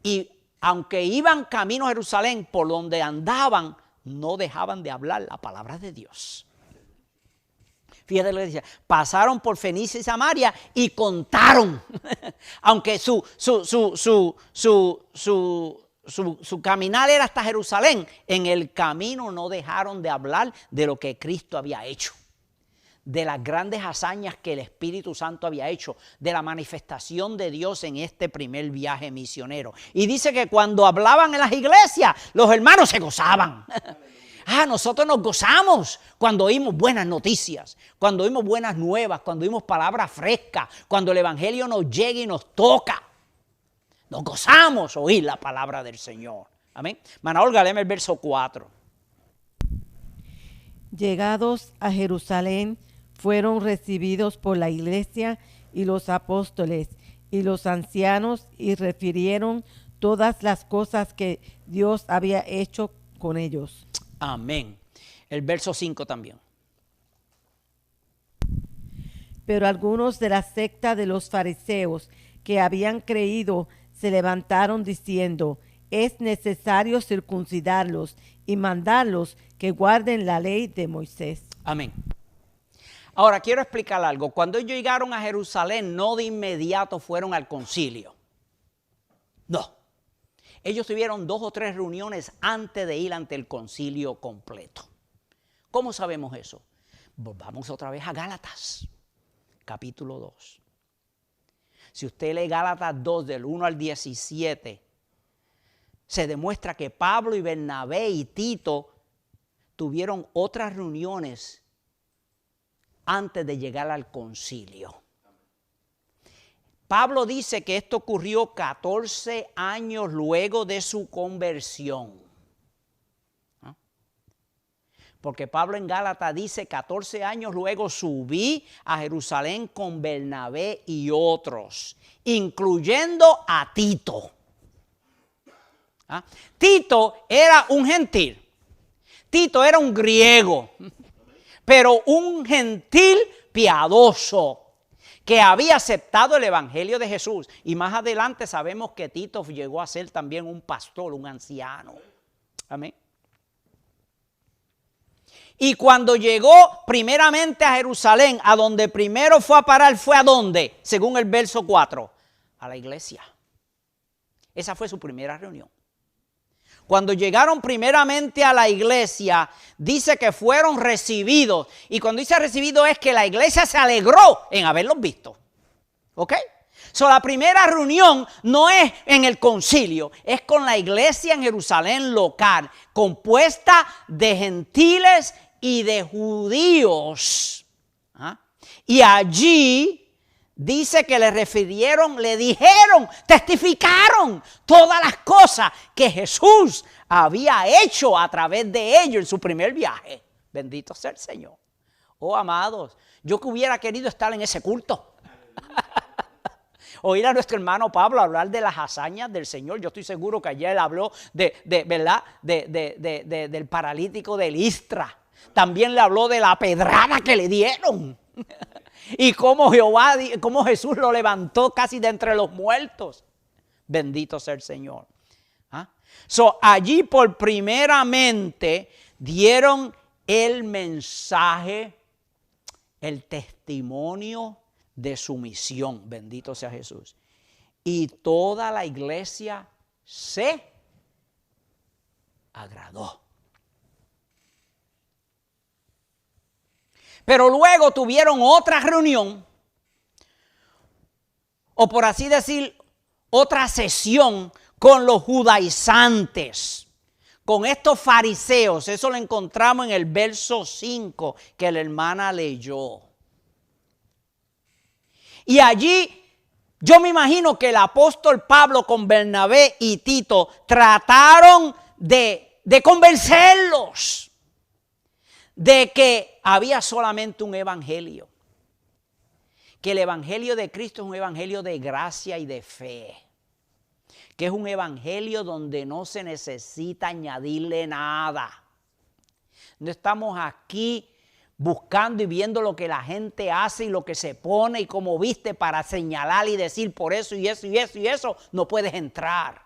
Y aunque iban camino a Jerusalén, por donde andaban, no dejaban de hablar la palabra de Dios. Fíjate lo que decía, pasaron por Fenicia y Samaria y contaron, aunque su caminar era hasta Jerusalén, en el camino no dejaron de hablar de lo que Cristo había hecho, de las grandes hazañas que el Espíritu Santo había hecho, de la manifestación de Dios en este primer viaje misionero. Y dice que cuando hablaban en las iglesias, los hermanos se gozaban. Nosotros nos gozamos cuando oímos buenas noticias, cuando oímos buenas nuevas, cuando oímos palabras frescas, cuando el evangelio nos llega y nos toca. Nos gozamos oír la palabra del Señor. Amén. Hermana Olga, léeme el verso 4. Llegados a Jerusalén, fueron recibidos por la iglesia y los apóstoles y los ancianos y refirieron todas las cosas que Dios había hecho con ellos. Amén. El verso 5 también. Pero algunos de la secta de los fariseos que habían creído se levantaron diciendo, es necesario circuncidarlos y mandarlos que guarden la ley de Moisés. Amén. Ahora, quiero explicar algo. Cuando ellos llegaron a Jerusalén, no de inmediato fueron al concilio. No. Ellos tuvieron 2 o 3 reuniones antes de ir ante el concilio completo. ¿Cómo sabemos eso? Volvamos otra vez a Gálatas, capítulo 2. Si usted lee Gálatas 2, del 1 al 17, se demuestra que Pablo y Bernabé y Tito tuvieron otras reuniones antes de llegar al concilio. Pablo dice que esto ocurrió 14 años luego de su conversión. Porque Pablo en Gálatas dice 14 años luego subí a Jerusalén con Bernabé y otros, incluyendo a Tito. Tito era un gentil. Tito era un griego, pero un gentil piadoso que había aceptado el evangelio de Jesús. Y más adelante sabemos que Tito llegó a ser también un pastor, un anciano. Amén. Y cuando llegó primeramente a Jerusalén, a donde primero fue a parar, ¿fue a dónde? Según el verso 4, a la iglesia. Esa fue su primera reunión. Cuando llegaron primeramente a la iglesia, dice que fueron recibidos. Y cuando dice recibido es que la iglesia se alegró en haberlos visto. ¿Ok? So, la primera reunión no es en el concilio, es con la iglesia en Jerusalén local, compuesta de gentiles y de judíos. Y allí dice que le dijeron, testificaron todas las cosas que Jesús había hecho a través de ellos en su primer viaje. Bendito sea el Señor. Oh, amados, yo que hubiera querido estar en ese culto. Oír a nuestro hermano Pablo hablar de las hazañas del Señor. Yo estoy seguro que ayer él habló ¿verdad? Del paralítico de Listra. También le habló de la pedrada que le dieron. Y cómo Jesús lo levantó casi de entre los muertos. Bendito sea el Señor. Allí por primeramente dieron el mensaje, el testimonio de su misión. Bendito sea Jesús. Y toda la iglesia se agradó. Pero luego tuvieron otra reunión, o por así decir, otra sesión con los judaizantes, con estos fariseos. Eso lo encontramos en el verso 5 que la hermana leyó. Y allí yo me imagino que el apóstol Pablo con Bernabé y Tito trataron de convencerlos de que había solamente un evangelio, que el evangelio de Cristo es un evangelio de gracia y de fe, que es un evangelio donde no se necesita añadirle nada. No estamos aquí buscando y viendo lo que la gente hace y lo que se pone y cómo viste para señalar y decir por eso y eso y eso y eso no puedes entrar.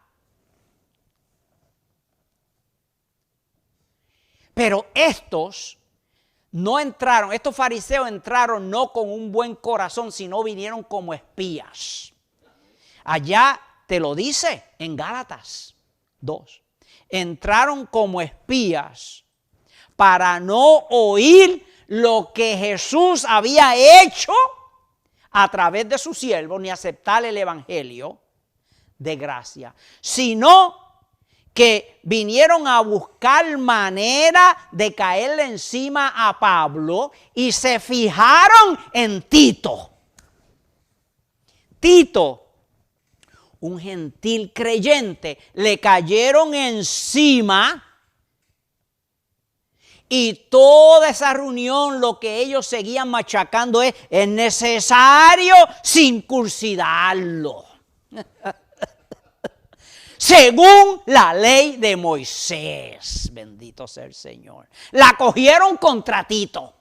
Pero estos fariseos entraron no con un buen corazón, sino vinieron como espías. Allá te lo dice en Gálatas 2. Entraron como espías para no oír lo que Jesús había hecho a través de su siervo, ni aceptar el evangelio de gracia, sino que vinieron a buscar manera de caerle encima a Pablo y se fijaron en Tito. Tito, un gentil creyente, le cayeron encima y toda esa reunión lo que ellos seguían machacando es necesario circuncidarlo. Según la ley de Moisés, bendito sea el Señor. La cogieron contra Tito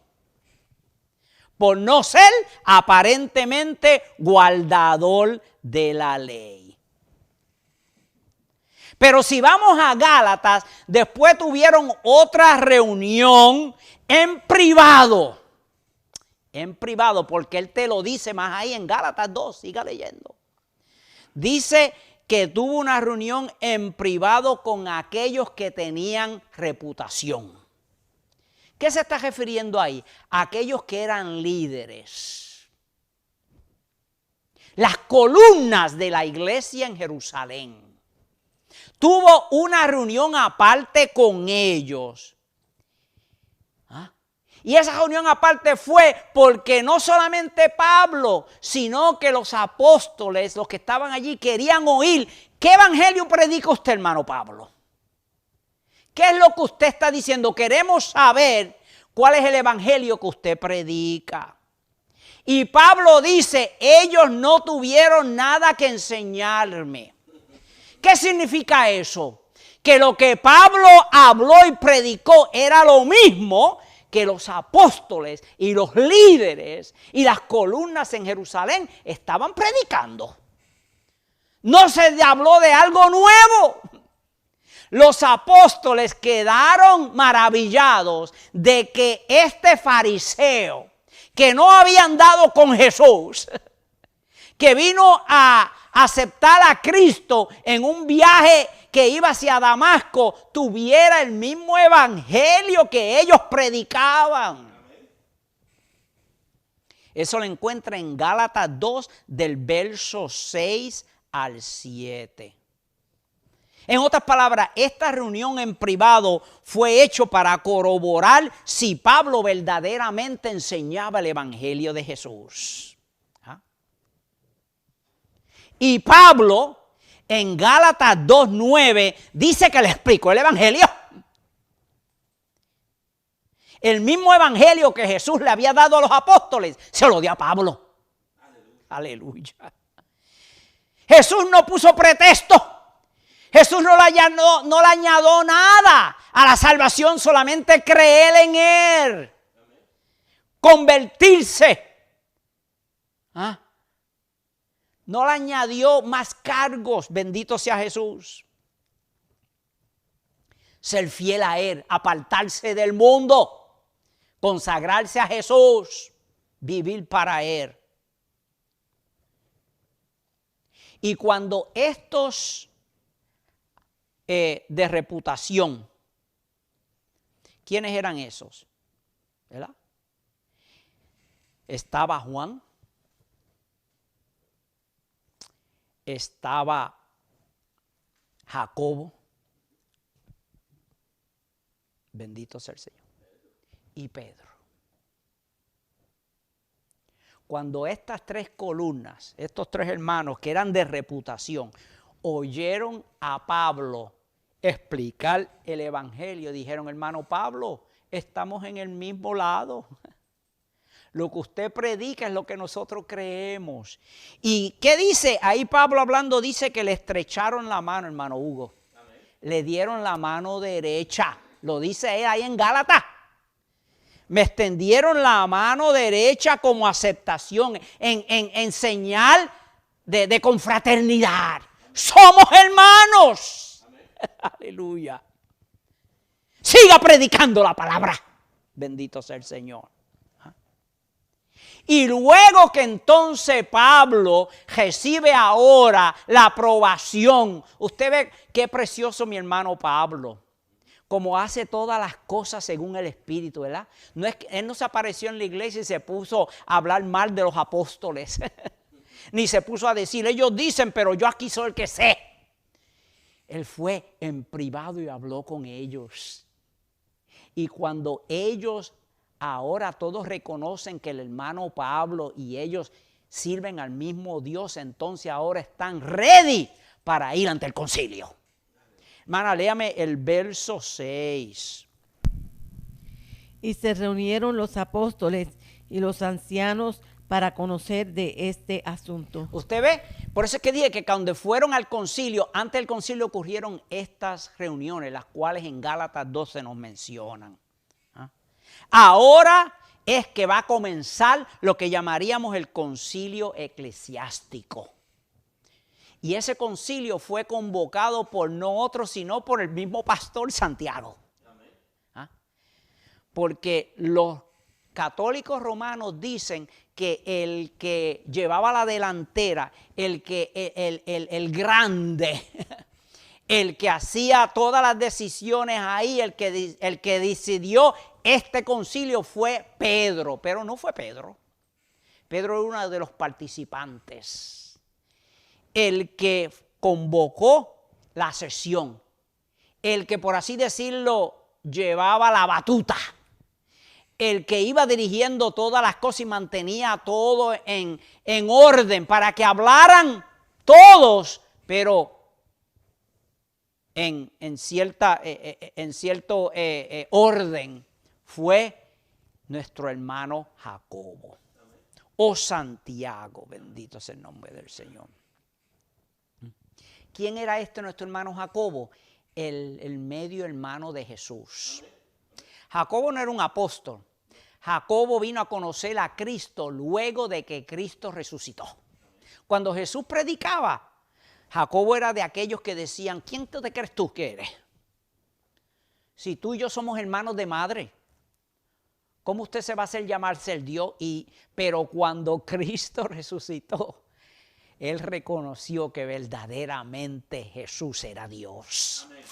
por no ser aparentemente guardador de la ley. Pero si vamos a Gálatas, después tuvieron otra reunión en privado. En privado, porque él te lo dice más ahí en Gálatas 2, siga leyendo. Dice que tuvo una reunión en privado con aquellos que tenían reputación. ¿Qué se está refiriendo ahí? Aquellos que eran líderes. Las columnas de la iglesia en Jerusalén. tuvo una reunión aparte con ellos. Y esa reunión aparte fue porque no solamente Pablo, sino que los apóstoles, los que estaban allí, querían oír. ¿Qué evangelio predica usted, hermano Pablo? ¿Qué es lo que usted está diciendo? Queremos saber cuál es el evangelio que usted predica. Y Pablo dice, ellos no tuvieron nada que enseñarme. ¿Qué significa eso? Que lo que Pablo habló y predicó era lo mismo que los apóstoles y los líderes y las columnas en Jerusalén estaban predicando. No se habló de algo nuevo. Los apóstoles quedaron maravillados de que este fariseo, que no habían dado con Jesús, que vino a aceptar a Cristo en un viaje que iba hacia Damasco, tuviera el mismo evangelio que ellos predicaban. Eso lo encuentra en Gálatas 2 del verso 6 al 7. En otras palabras, esta reunión en privado fue hecho para corroborar si Pablo verdaderamente enseñaba el evangelio de Jesús. Y Pablo en Gálatas 2:9 dice que le explicó el evangelio. El mismo evangelio que Jesús le había dado a los apóstoles, se lo dio a Pablo. Aleluya. Jesús no puso pretexto. Jesús no le añadió nada a la salvación, solamente creer en Él. Convertirse. No le añadió más cargos, bendito sea Jesús. Ser fiel a Él, apartarse del mundo, consagrarse a Jesús, vivir para Él. Y cuando estos de reputación, ¿quiénes eran esos? ¿Verdad? Estaba Juan. Estaba Jacobo, bendito sea el Señor, y Pedro. Cuando estas tres columnas, estos tres hermanos que eran de reputación, oyeron a Pablo explicar el evangelio, dijeron, hermano Pablo, estamos en el mismo lado. Lo que usted predica es lo que nosotros creemos. ¿Y qué dice? Ahí Pablo hablando dice que le estrecharon la mano, hermano Hugo. Amén. Le dieron la mano derecha. Lo dice él ahí en Gálatas. Me extendieron la mano derecha como aceptación, en señal de confraternidad. Somos hermanos. Aleluya. Siga predicando la palabra. Bendito sea el Señor. Y luego que entonces Pablo recibe ahora la aprobación. Usted ve qué precioso mi hermano Pablo. Como hace todas las cosas según el Espíritu, ¿verdad? No es que él no se apareció en la iglesia y se puso a hablar mal de los apóstoles. Ni se puso a decir, ellos dicen, pero yo aquí soy el que sé. Él fue en privado y habló con ellos. Y cuando ellos ahora todos reconocen que el hermano Pablo y ellos sirven al mismo Dios, entonces ahora están ready para ir ante el concilio. Hermana, léame el verso 6. Y se reunieron los apóstoles y los ancianos para conocer de este asunto. Usted ve, por eso es que dije que cuando fueron al concilio, antes del concilio ocurrieron estas reuniones, las cuales en Gálatas 12 nos mencionan. Ahora es que va a comenzar lo que llamaríamos el concilio eclesiástico. Y ese concilio fue convocado por no otro, sino por el mismo pastor Santiago. Porque los católicos romanos dicen que el que llevaba la delantera, el grande, el que hacía todas las decisiones ahí, el que decidió este concilio fue Pedro, pero no fue Pedro. Pedro era uno de los participantes. El que convocó la sesión, el que por así decirlo llevaba la batuta, el que iba dirigiendo todas las cosas y mantenía todo en orden para que hablaran todos, pero en cierto orden, fue nuestro hermano Jacobo. O Santiago, bendito es el nombre del Señor. ¿Quién era nuestro hermano Jacobo? El medio hermano de Jesús. Jacobo no era un apóstol. Jacobo vino a conocer a Cristo luego de que Cristo resucitó. Cuando Jesús predicaba, Jacobo era de aquellos que decían, ¿quién te crees tú que eres? Si tú y yo somos hermanos de madre, ¿cómo usted se va a hacer llamarse el Dios? Pero cuando Cristo resucitó, él reconoció que verdaderamente Jesús era Dios. Amén.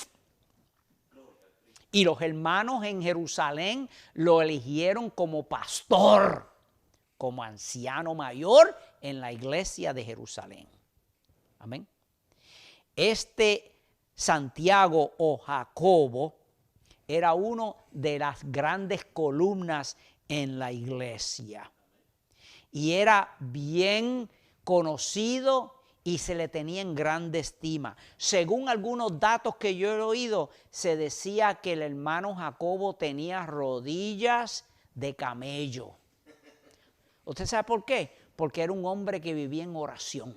Y los hermanos en Jerusalén lo eligieron como pastor, como anciano mayor en la iglesia de Jerusalén. Amén. Santiago o Jacobo era uno de las grandes columnas en la iglesia. Y era bien conocido y se le tenía en grande estima. Según algunos datos que yo he oído, se decía que el hermano Jacobo tenía rodillas de camello. ¿Usted sabe por qué? Porque era un hombre que vivía en oración.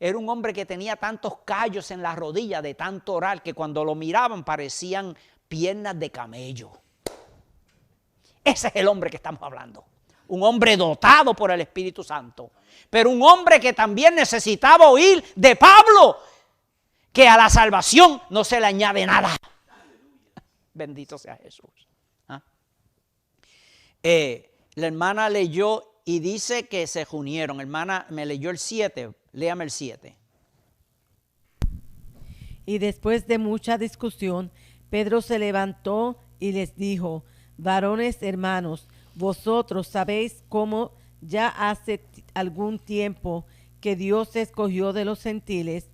Era un hombre que tenía tantos callos en las rodillas de tanto orar que cuando lo miraban parecían piernas de camello. Ese es el hombre que estamos hablando. Un hombre dotado por el Espíritu Santo. Pero un hombre que también necesitaba oír de Pablo que a la salvación no se le añade nada. Bendito sea Jesús. ¿Ah? La hermana leyó y dice que se reunieron. Hermana, me leyó el 7. Léame el 7. Y después de mucha discusión, Pedro se levantó y les dijo, varones hermanos, vosotros sabéis cómo ya hace algún tiempo que Dios escogió de los gentiles,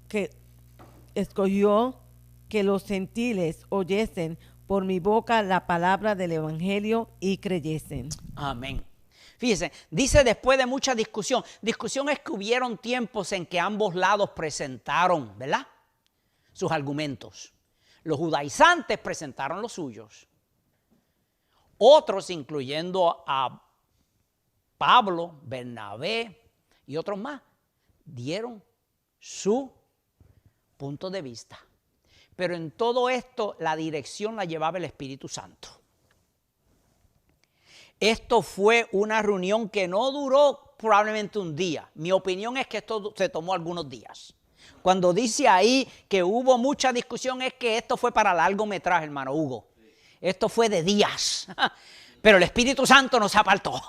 que escogió que los gentiles oyesen por mi boca la palabra del evangelio y creyesen. Amén. Fíjense, dice después de mucha discusión. Discusión es que hubieron tiempos en que ambos lados presentaron, ¿verdad?, sus argumentos. Los judaizantes presentaron los suyos. Otros, incluyendo a Pablo, Bernabé y otros más, dieron su punto de vista. Pero en todo esto la dirección la llevaba el Espíritu Santo. Esto fue una reunión que no duró probablemente un día. Mi opinión es que esto se tomó algunos días. Cuando dice ahí que hubo mucha discusión es que esto fue para largometraje, hermano Hugo. Esto fue de días. Pero el Espíritu Santo no se apartó.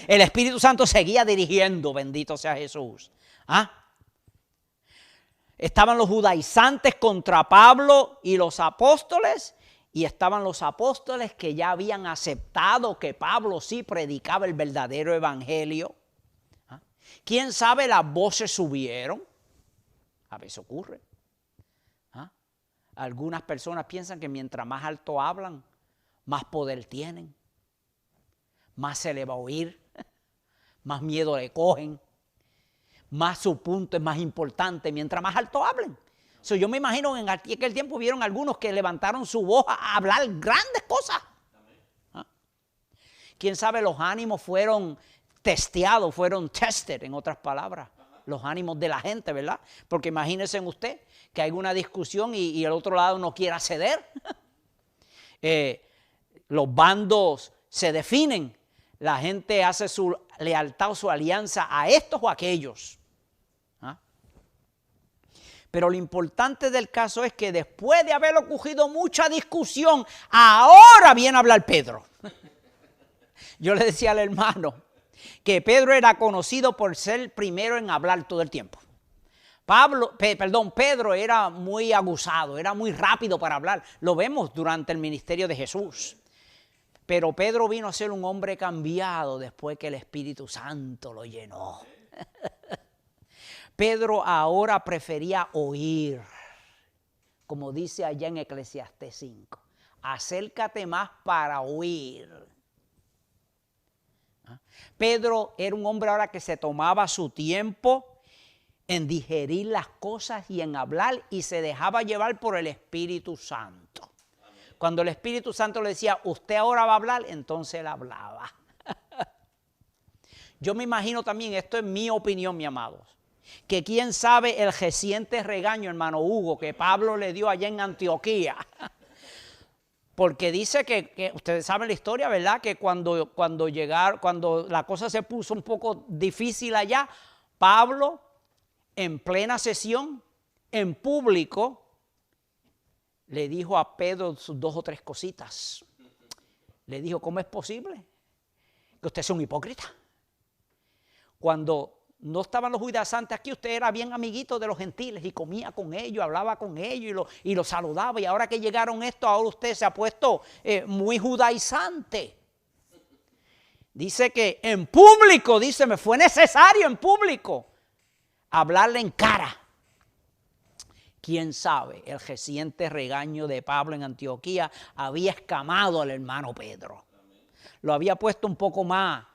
El Espíritu Santo seguía dirigiendo, bendito sea Jesús. ¿Ah? Estaban los judaizantes contra Pablo y los apóstoles. Y estaban los apóstoles que ya habían aceptado que Pablo sí predicaba el verdadero evangelio. ¿Ah? ¿Quién sabe? Las voces subieron. A veces ocurre. ¿Ah? Algunas personas piensan que mientras más alto hablan, más poder tienen. Más se le va a oír. Más miedo le cogen. Más su punto es más importante mientras más alto hablen. So, yo me imagino en aquel tiempo vieron algunos que levantaron su voz a hablar grandes cosas. ¿Ah? ¿Quién sabe? Los ánimos fueron testeados, fueron tested, en otras palabras. Los ánimos de la gente, ¿verdad? Porque imagínense usted que hay una discusión y el otro lado no quiera ceder. Los bandos se definen. La gente hace su lealtad o su alianza a estos o a aquellos. Pero lo importante del caso es que después de haber ocurrido mucha discusión, ahora viene a hablar Pedro. Yo le decía al hermano que Pedro era conocido por ser primero en hablar todo el tiempo. Pedro era muy aguzado, era muy rápido para hablar. Lo vemos durante el ministerio de Jesús. Pero Pedro vino a ser un hombre cambiado después que el Espíritu Santo lo llenó. Pedro ahora prefería oír, como dice allá en Eclesiastés 5. Acércate más para oír. Pedro era un hombre ahora que se tomaba su tiempo en digerir las cosas y en hablar, y se dejaba llevar por el Espíritu Santo. Cuando el Espíritu Santo le decía, usted ahora va a hablar, entonces él hablaba. Yo me imagino también, esto es mi opinión, mi amados, que quién sabe el reciente regaño, hermano Hugo, que Pablo le dio allá en Antioquía. Porque dice que ustedes saben la historia, ¿verdad? Que cuando la cosa se puso un poco difícil allá, Pablo, en plena sesión, en público, le dijo a Pedro sus 2 o 3 cositas. Le dijo, ¿cómo es posible que usted sea un hipócrita? Cuando no estaban los judaizantes aquí, usted era bien amiguito de los gentiles y comía con ellos, hablaba con ellos y los saludaba. Y ahora que llegaron estos, ahora usted se ha puesto muy judaizante. Dice que en público, dice, me fue necesario en público hablarle en cara. Quién sabe, el reciente regaño de Pablo en Antioquía había escamado al hermano Pedro. Lo había puesto un poco más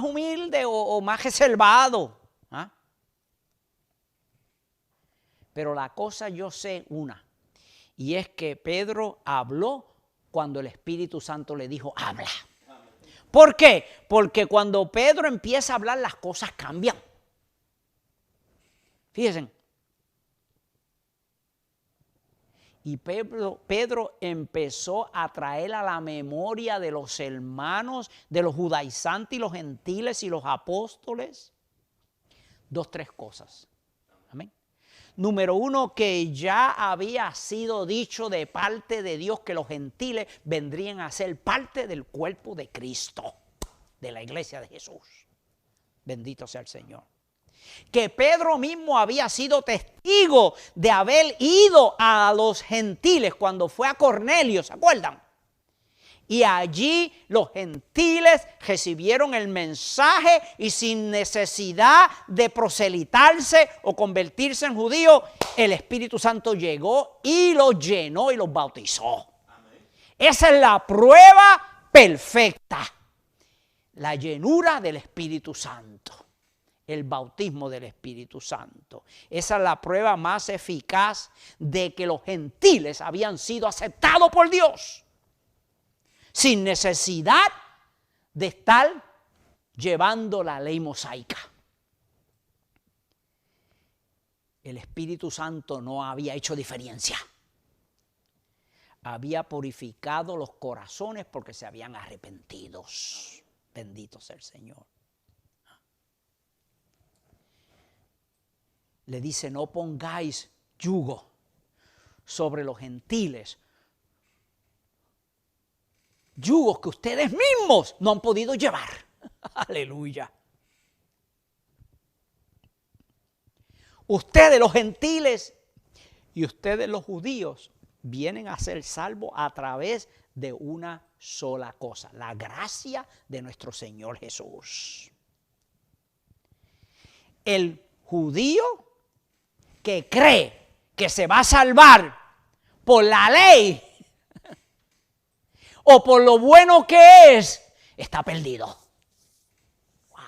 humilde o más reservado. ¿Ah? Pero la cosa yo sé una, y es que Pedro habló cuando el Espíritu Santo le dijo, habla. ¿Por qué? Porque cuando Pedro empieza a hablar, las cosas cambian. Fíjense. Y Pedro empezó a traer a la memoria de los hermanos, de los judaizantes y los gentiles y los apóstoles, 2, 3 cosas. Amén. Número 1, que ya había sido dicho de parte de Dios que los gentiles vendrían a ser parte del cuerpo de Cristo, de la iglesia de Jesús. Bendito sea el Señor. Que Pedro mismo había sido testigo de haber ido a los gentiles cuando fue a Cornelio, ¿se acuerdan? Y allí los gentiles recibieron el mensaje y sin necesidad de proselitarse o convertirse en judíos, el Espíritu Santo llegó y los llenó y los bautizó. Amén. Esa es la prueba perfecta, la llenura del Espíritu Santo. El bautismo del Espíritu Santo. Esa es la prueba más eficaz de que los gentiles habían sido aceptados por Dios, sin necesidad de estar llevando la ley mosaica. El Espíritu Santo no había hecho diferencia. Había purificado los corazones porque se habían arrepentido. Bendito sea el Señor. Le dice, no pongáis yugo sobre los gentiles. Yugos que ustedes mismos no han podido llevar. Aleluya. Ustedes los gentiles y ustedes los judíos vienen a ser salvos a través de una sola cosa, la gracia de nuestro Señor Jesús. El judío que cree que se va a salvar por la ley o por lo bueno que es, está perdido. Wow.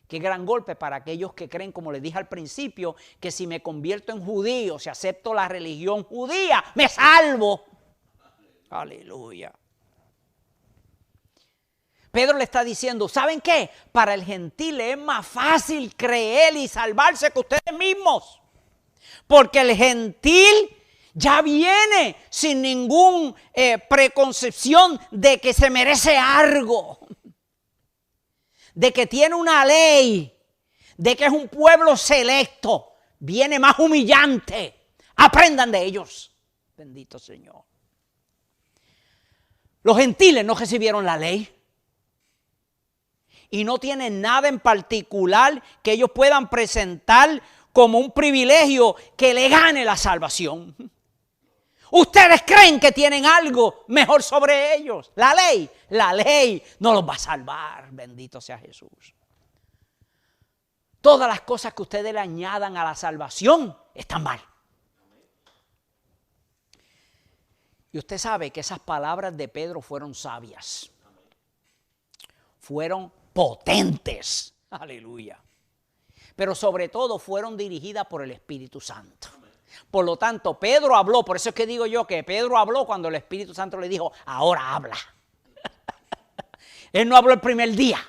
Qué gran golpe para aquellos que creen, como les dije al principio, que si me convierto en judío, si acepto la religión judía, me salvo. Aleluya. Pedro le está diciendo, ¿saben qué? Para el gentil es más fácil creer y salvarse que ustedes mismos. Porque el gentil ya viene sin ninguna preconcepción de que se merece algo. De que tiene una ley. De que es un pueblo selecto. Viene más humillante. Aprendan de ellos. Bendito Señor. Los gentiles no recibieron la ley. Y no tienen nada en particular que ellos puedan presentar como un privilegio que le gane la salvación. Ustedes creen que tienen algo mejor sobre ellos. La ley no los va a salvar. Bendito sea Jesús. todas las cosas que ustedes le añadan a la salvación están mal. Y usted sabe que esas palabras de Pedro fueron sabias. Fueron potentes. Aleluya. Pero sobre todo fueron dirigidas por el Espíritu Santo. Por lo tanto, Pedro habló. Por eso es que digo yo que Pedro habló cuando el Espíritu Santo le dijo, ahora habla. Él no habló el primer día.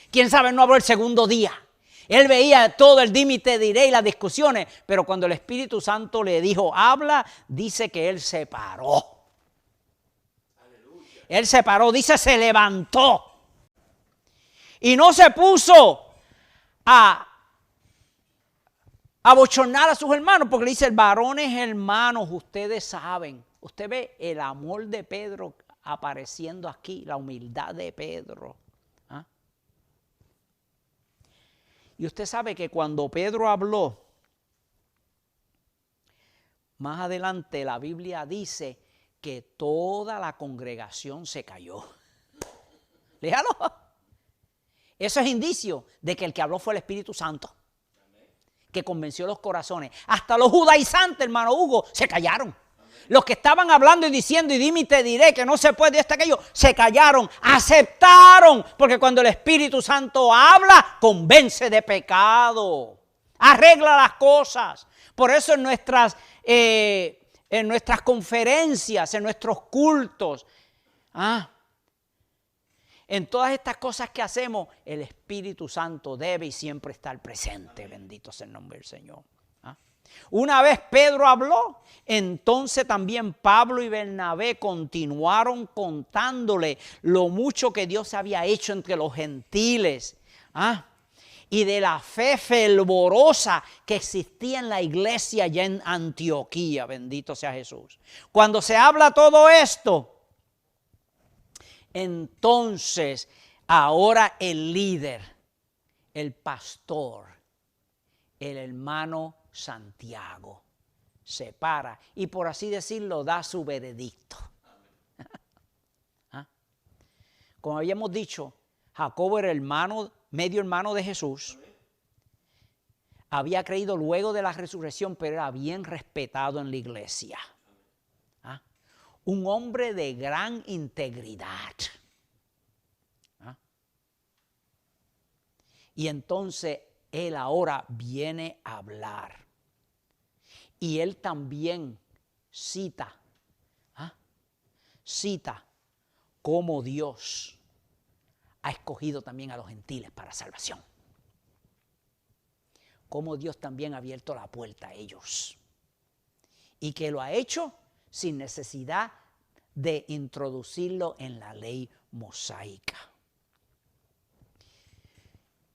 Quién sabe, no habló el segundo día. Él veía todo el dime y te diré y las discusiones. Pero cuando el Espíritu Santo le dijo, habla, dice que él se paró. Aleluya. Él se paró, dice, se levantó. Y no se puso a abochornar a sus hermanos, porque le dice, varones hermanos, ustedes saben. Usted ve el amor de Pedro apareciendo aquí, la humildad de Pedro. ¿Ah? Y usted sabe que cuando Pedro habló, más adelante la Biblia dice que toda la congregación se cayó. Léalo. Eso es indicio de que el que habló fue el Espíritu Santo, que convenció los corazones. Hasta los judaizantes, hermano Hugo, se callaron. Los que estaban hablando y diciendo, y dime y te diré que no se puede, esto, aquello, se callaron, aceptaron, porque cuando el Espíritu Santo habla, convence de pecado, arregla las cosas. Por eso en nuestras conferencias, en nuestros cultos, en todas estas cosas que hacemos, el Espíritu Santo debe y siempre estar presente. Bendito sea el nombre del Señor. Una vez Pedro habló, entonces también Pablo y Bernabé continuaron contándole lo mucho que Dios había hecho entre los gentiles. Y de la fe fervorosa que existía en la iglesia allá en Antioquía. Bendito sea Jesús. Cuando se habla todo esto, entonces ahora el líder, el pastor, el hermano Santiago, se para y por así decirlo da su veredicto. Como habíamos dicho, Jacobo era hermano, medio hermano de Jesús. Había creído luego de la resurrección, pero era bien respetado en la iglesia. Un hombre de gran integridad. Y entonces él ahora viene a hablar. Y él también cita cómo Dios ha escogido también a los gentiles para salvación. Cómo Dios también ha abierto la puerta a ellos. Y que lo ha hecho sin necesidad de introducirlo en la ley mosaica.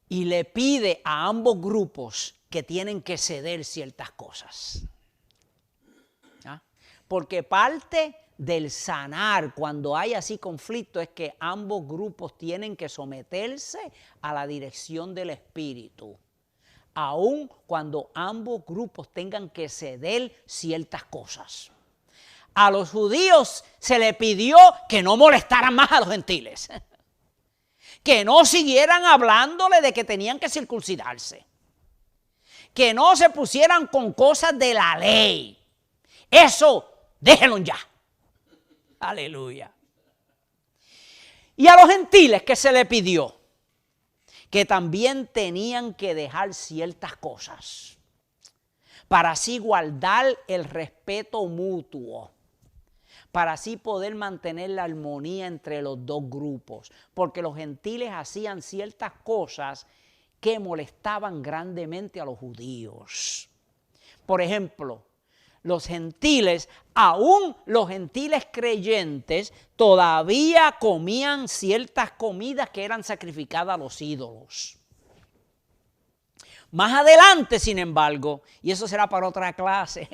Y le pide a ambos grupos que tienen que ceder ciertas cosas. Porque parte del sanar cuando hay así conflicto es que ambos grupos tienen que someterse a la dirección del Espíritu. Aun cuando ambos grupos tengan que ceder ciertas cosas. A los judíos se le pidió que no molestaran más a los gentiles. Que no siguieran hablándole de que tenían que circuncidarse. Que no se pusieran con cosas de la ley. Eso, déjenlo ya. Aleluya. Y a los gentiles que se le pidió que también tenían que dejar ciertas cosas para así guardar el respeto mutuo, para así poder mantener la armonía entre los dos grupos, porque los gentiles hacían ciertas cosas que molestaban grandemente a los judíos. Por ejemplo, los gentiles, aún los gentiles creyentes, todavía comían ciertas comidas que eran sacrificadas a los ídolos. Más adelante, sin embargo, y eso será para otra clase,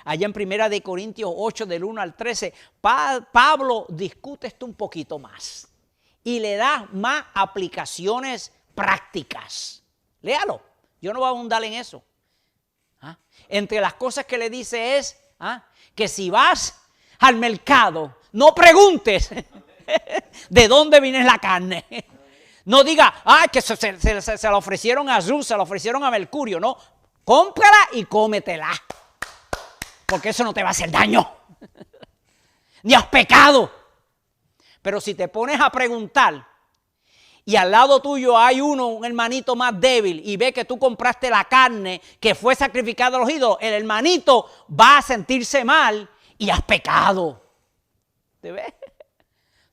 allá en 1 Corintios 8, del 1 al 13, Pablo discute esto un poquito más y le da más aplicaciones prácticas. Léalo, yo no voy a abundar en eso. Entre las cosas que le dice es que si vas al mercado, no preguntes de dónde viene la carne. No diga, que se la ofrecieron a Zeus, se la ofrecieron a Mercurio. No, cómprala y cómetela. Porque eso no te va a hacer daño. Ni has pecado. Pero si te pones a preguntar y al lado tuyo hay un hermanito más débil y ve que tú compraste la carne que fue sacrificada a los ídolos, el hermanito va a sentirse mal y has pecado. ¿Te ves?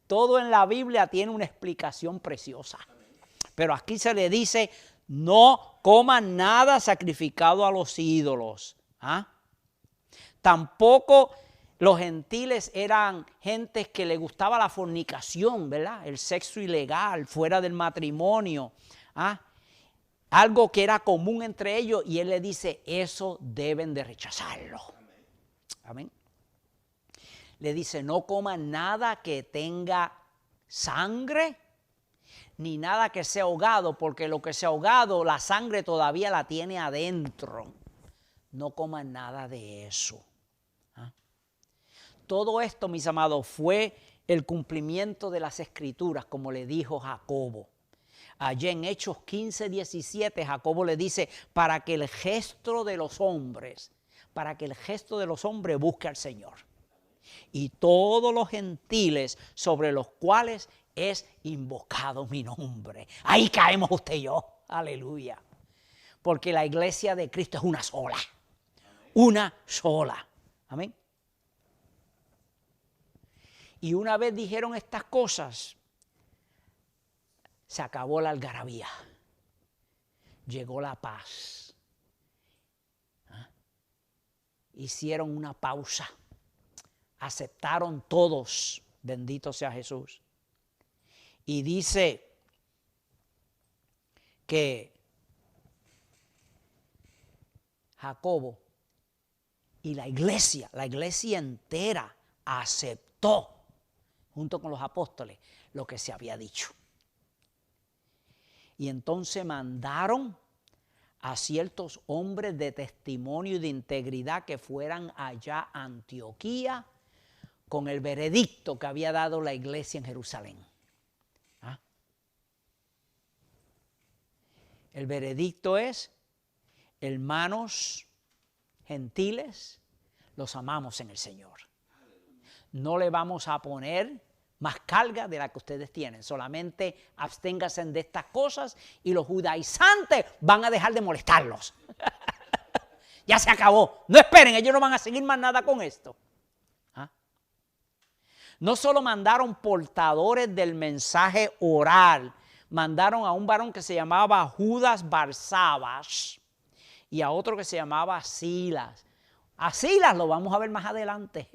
Todo en la Biblia tiene una explicación preciosa. Pero aquí se le dice, no coman nada sacrificado a los ídolos. Tampoco los gentiles eran gentes que les gustaba la fornicación, ¿verdad? El sexo ilegal, fuera del matrimonio. Algo que era común entre ellos, y él le dice, eso deben de rechazarlo. Amén. Le dice, no coman nada que tenga sangre, ni nada que sea ahogado, porque lo que sea ahogado, la sangre todavía la tiene adentro. No coman nada de eso. Todo esto, mis amados, fue el cumplimiento de las Escrituras, como le dijo Jacobo. Allí en Hechos 15:17, Jacobo le dice, para que el gesto de los hombres busque al Señor. Y todos los gentiles sobre los cuales es invocado mi nombre. Ahí caemos usted y yo. Aleluya. Porque la iglesia de Cristo es una sola. Una sola. Amén. Y una vez dijeron estas cosas, se acabó la algarabía. Llegó la paz. Hicieron una pausa. Aceptaron todos, bendito sea Jesús. Y dice que Jacobo y la iglesia entera aceptó, junto con los apóstoles, lo que se había dicho. Y entonces mandaron a ciertos hombres de testimonio y de integridad que fueran allá a Antioquía con el veredicto que había dado la iglesia en Jerusalén. El veredicto es, hermanos gentiles, los amamos en el Señor. No le vamos a poner más carga de la que ustedes tienen. Solamente absténganse de estas cosas y los judaizantes van a dejar de molestarlos. Ya se acabó. No esperen, ellos no van a seguir más nada con esto. No solo mandaron portadores del mensaje oral, mandaron a un varón que se llamaba Judas Barsabas y a otro que se llamaba Silas. A Silas lo vamos a ver más adelante,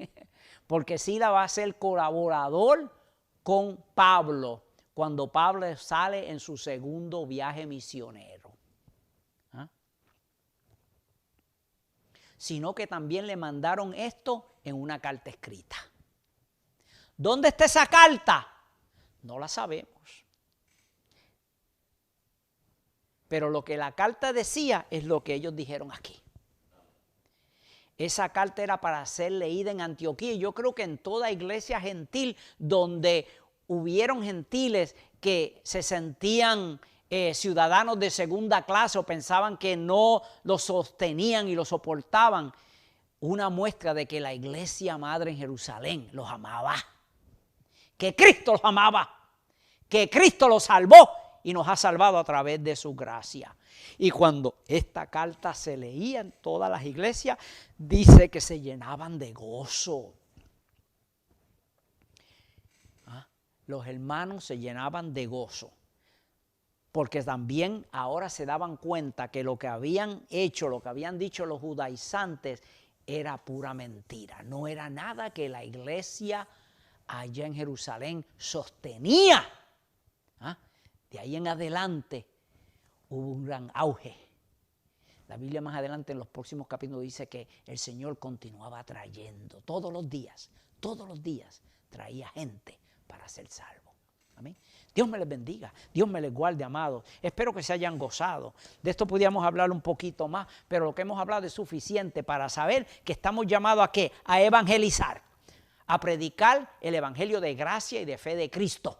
porque Silas va a ser colaborador con Pablo cuando Pablo sale en su segundo viaje misionero. Sino que también le mandaron esto en una carta escrita. ¿Dónde está esa carta? No la sabemos. Pero lo que la carta decía es lo que ellos dijeron aquí. Esa carta era para ser leída en Antioquía. Yo creo que en toda iglesia gentil donde hubieron gentiles que se sentían ciudadanos de segunda clase o pensaban que no los sostenían y los soportaban, una muestra de que la iglesia madre en Jerusalén los amaba. Que Cristo los amaba, que Cristo los salvó y nos ha salvado a través de su gracia. Y cuando esta carta se leía en todas las iglesias, dice que se llenaban de gozo. Los hermanos se llenaban de gozo, porque también ahora se daban cuenta que lo que habían hecho, lo que habían dicho los judaizantes, era pura mentira. No era nada que la iglesia allá en Jerusalén sostenía. De ahí en adelante hubo un gran auge. La Biblia más adelante en los próximos capítulos dice que el Señor continuaba trayendo todos los días traía gente para ser salvo. Amén. Dios me les bendiga, Dios me les guarde, amados. Espero que se hayan gozado. De esto podíamos hablar un poquito más, pero lo que hemos hablado es suficiente para saber que estamos llamados ¿a qué? A evangelizar, a predicar el evangelio de gracia y de fe de Cristo.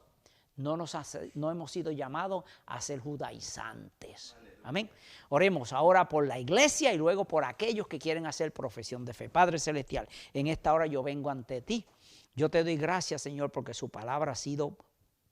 No hemos sido llamados a ser judaizantes. Amén. Oremos ahora por la iglesia y luego por aquellos que quieren hacer profesión de fe. Padre Celestial, en esta hora yo vengo ante ti. Yo te doy gracias, Señor, porque su palabra ha sido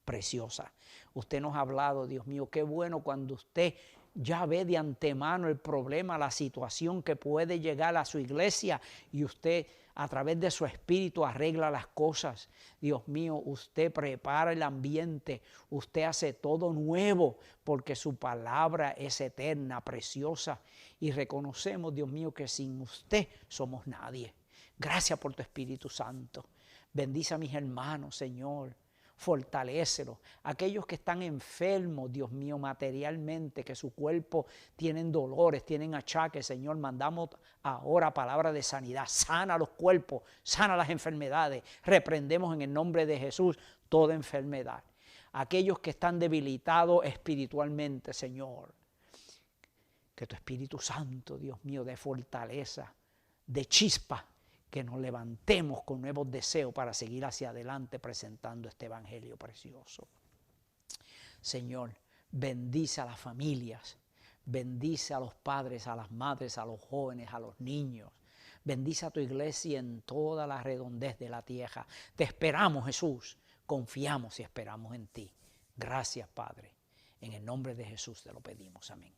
preciosa. Usted nos ha hablado, Dios mío, qué bueno cuando usted ya ve de antemano el problema, la situación que puede llegar a su iglesia y usted a través de su espíritu arregla las cosas. Dios mío, usted prepara el ambiente, usted hace todo nuevo porque su palabra es eterna, preciosa y reconocemos, Dios mío, que sin usted somos nadie. Gracias por tu Espíritu Santo. Bendice a mis hermanos, Señor. Fortalécelos. Aquellos que están enfermos, Dios mío, materialmente, que su cuerpo tienen dolores, tienen achaques, Señor, mandamos ahora palabra de sanidad. Sana los cuerpos, sana las enfermedades. Reprendemos en el nombre de Jesús toda enfermedad. Aquellos que están debilitados espiritualmente, Señor, que tu Espíritu Santo, Dios mío, dé fortaleza, de chispa, que nos levantemos con nuevos deseos para seguir hacia adelante presentando este evangelio precioso. Señor, bendice a las familias, bendice a los padres, a las madres, a los jóvenes, a los niños. Bendice a tu iglesia en toda la redondez de la tierra. Te esperamos, Jesús, confiamos y esperamos en ti. Gracias, Padre. En el nombre de Jesús te lo pedimos. Amén.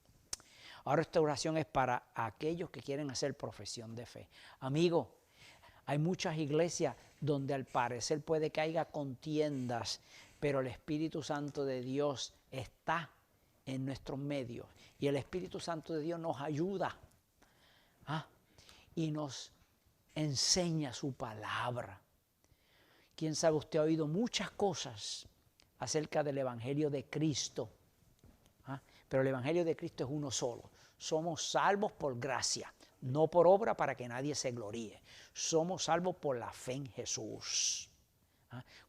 Ahora esta oración es para aquellos que quieren hacer profesión de fe. Amigo, hay muchas iglesias donde al parecer puede que haya contiendas, pero el Espíritu Santo de Dios está en nuestros medios. Y el Espíritu Santo de Dios nos ayuda y nos enseña su palabra. Quién sabe, usted ha oído muchas cosas acerca del Evangelio de Cristo. Pero el Evangelio de Cristo es uno solo. Somos salvos por gracia, no por obra para que nadie se gloríe. Somos salvos por la fe en Jesús.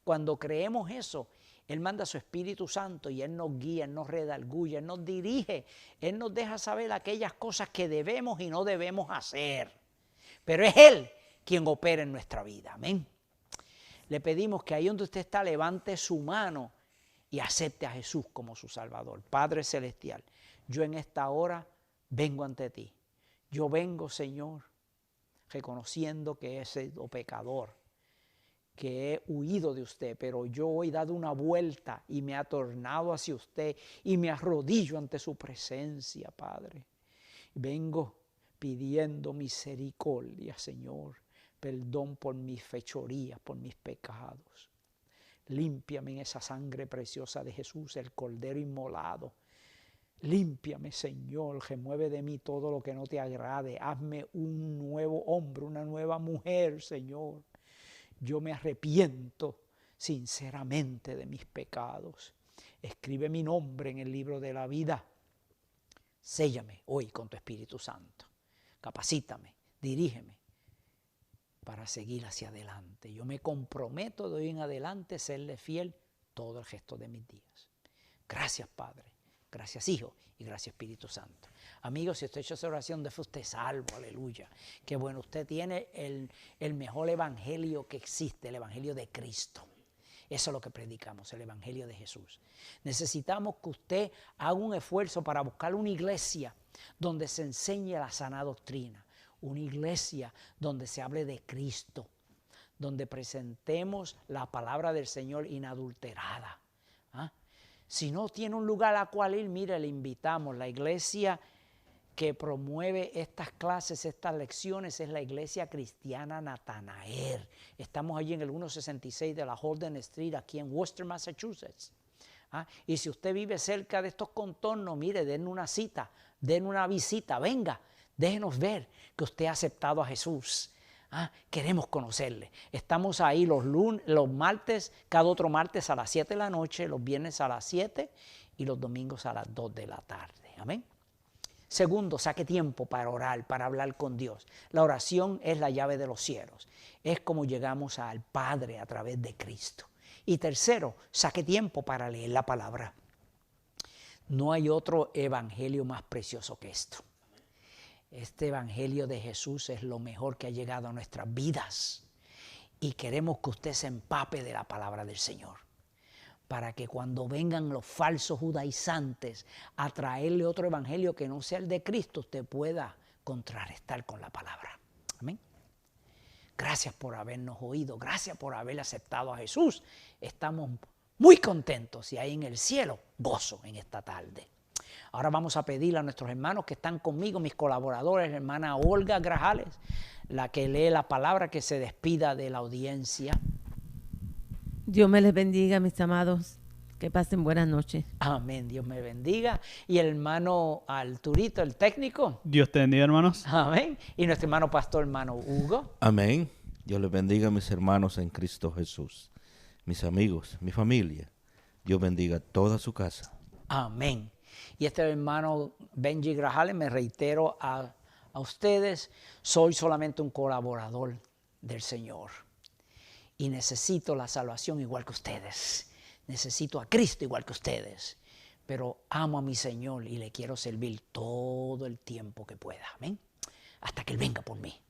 Cuando creemos eso, Él manda a su Espíritu Santo y Él nos guía, Él nos redarguye, Él nos dirige, Él nos deja saber aquellas cosas que debemos y no debemos hacer. Pero es Él quien opera en nuestra vida. Amén. Le pedimos que ahí donde usted está levante su mano y acepte a Jesús como su Salvador. Padre Celestial, yo en esta hora vengo ante ti. Yo vengo, Señor, reconociendo que he sido pecador, que he huido de usted, pero yo he dado una vuelta y me he tornado hacia usted y me arrodillo ante su presencia, Padre. Vengo pidiendo misericordia, Señor, perdón por mis fechorías, por mis pecados. Límpiame en esa sangre preciosa de Jesús, el Cordero inmolado. Límpiame, Señor, remueve de mí todo lo que no te agrade. Hazme un nuevo hombre, una nueva mujer, Señor. Yo me arrepiento sinceramente de mis pecados. Escribe mi nombre en el libro de la vida. Séllame hoy con tu Espíritu Santo. Capacítame, dirígeme para seguir hacia adelante. Yo me comprometo de hoy en adelante a serle fiel todo el resto de mis días. Gracias, Padre. Gracias, Hijo, y gracias, Espíritu Santo. Amigos, si usted ha hecho esa oración de fe, usted es salvo, aleluya. Qué bueno, usted tiene el mejor evangelio que existe, el evangelio de Cristo. Eso es lo que predicamos, el evangelio de Jesús. Necesitamos que usted haga un esfuerzo para buscar una iglesia donde se enseñe la sana doctrina. Una iglesia donde se hable de Cristo, donde presentemos la palabra del Señor inadulterada. Si no tiene un lugar al cual ir, mire, le invitamos. La iglesia que promueve estas clases, estas lecciones, es la iglesia cristiana Natanael. Estamos allí en el 166 de la Holden Street, aquí en Worcester, Massachusetts. Y si usted vive cerca de estos contornos, mire, denle una cita, denle una visita, venga, déjenos ver que usted ha aceptado a Jesús. Queremos conocerle. Estamos ahí los martes, cada otro martes a las 7 de la noche, los viernes a las 7 y los domingos a las 2 de la tarde. Amén. Segundo, saque tiempo para orar, para hablar con Dios. La oración es la llave de los cielos. Es como llegamos al Padre a través de Cristo. Y tercero, saque tiempo para leer la palabra. No hay otro evangelio más precioso que esto. Este evangelio de Jesús es lo mejor que ha llegado a nuestras vidas y queremos que usted se empape de la palabra del Señor. para que cuando vengan los falsos judaizantes a traerle otro evangelio que no sea el de Cristo, usted pueda contrarrestar con la palabra. Amén. Gracias por habernos oído, gracias por haber aceptado a Jesús. Estamos muy contentos y hay en el cielo gozo en esta tarde. Ahora vamos a pedirle a nuestros hermanos que están conmigo, mis colaboradores, la hermana Olga Grajales, la que lee la palabra, que se despida de la audiencia. Dios me les bendiga, mis amados. Que pasen buenas noches. Amén, Dios me bendiga. Y el hermano Arturito, el técnico. Dios te bendiga, hermanos. Amén. Y nuestro hermano pastor, hermano Hugo. Amén. Dios les bendiga a mis hermanos en Cristo Jesús, mis amigos, mi familia. Dios bendiga toda su casa. Amén. Y este hermano Benji Grajales, me reitero a ustedes, soy solamente un colaborador del Señor. Y necesito la salvación igual que ustedes. Necesito a Cristo igual que ustedes. Pero amo a mi Señor y le quiero servir todo el tiempo que pueda. Amén. Hasta que Él venga por mí.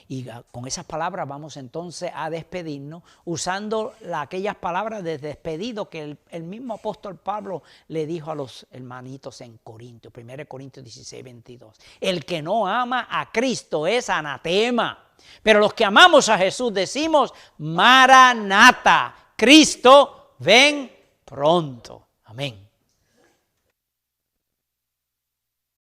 Y con esas palabras vamos entonces a despedirnos usando aquellas palabras de despedido que el mismo apóstol Pablo le dijo a los hermanitos en Corintios, 1 Corintios 16, 22. El que no ama a Cristo es anatema. Pero los que amamos a Jesús decimos, Maranata, Cristo, ven pronto. Amén.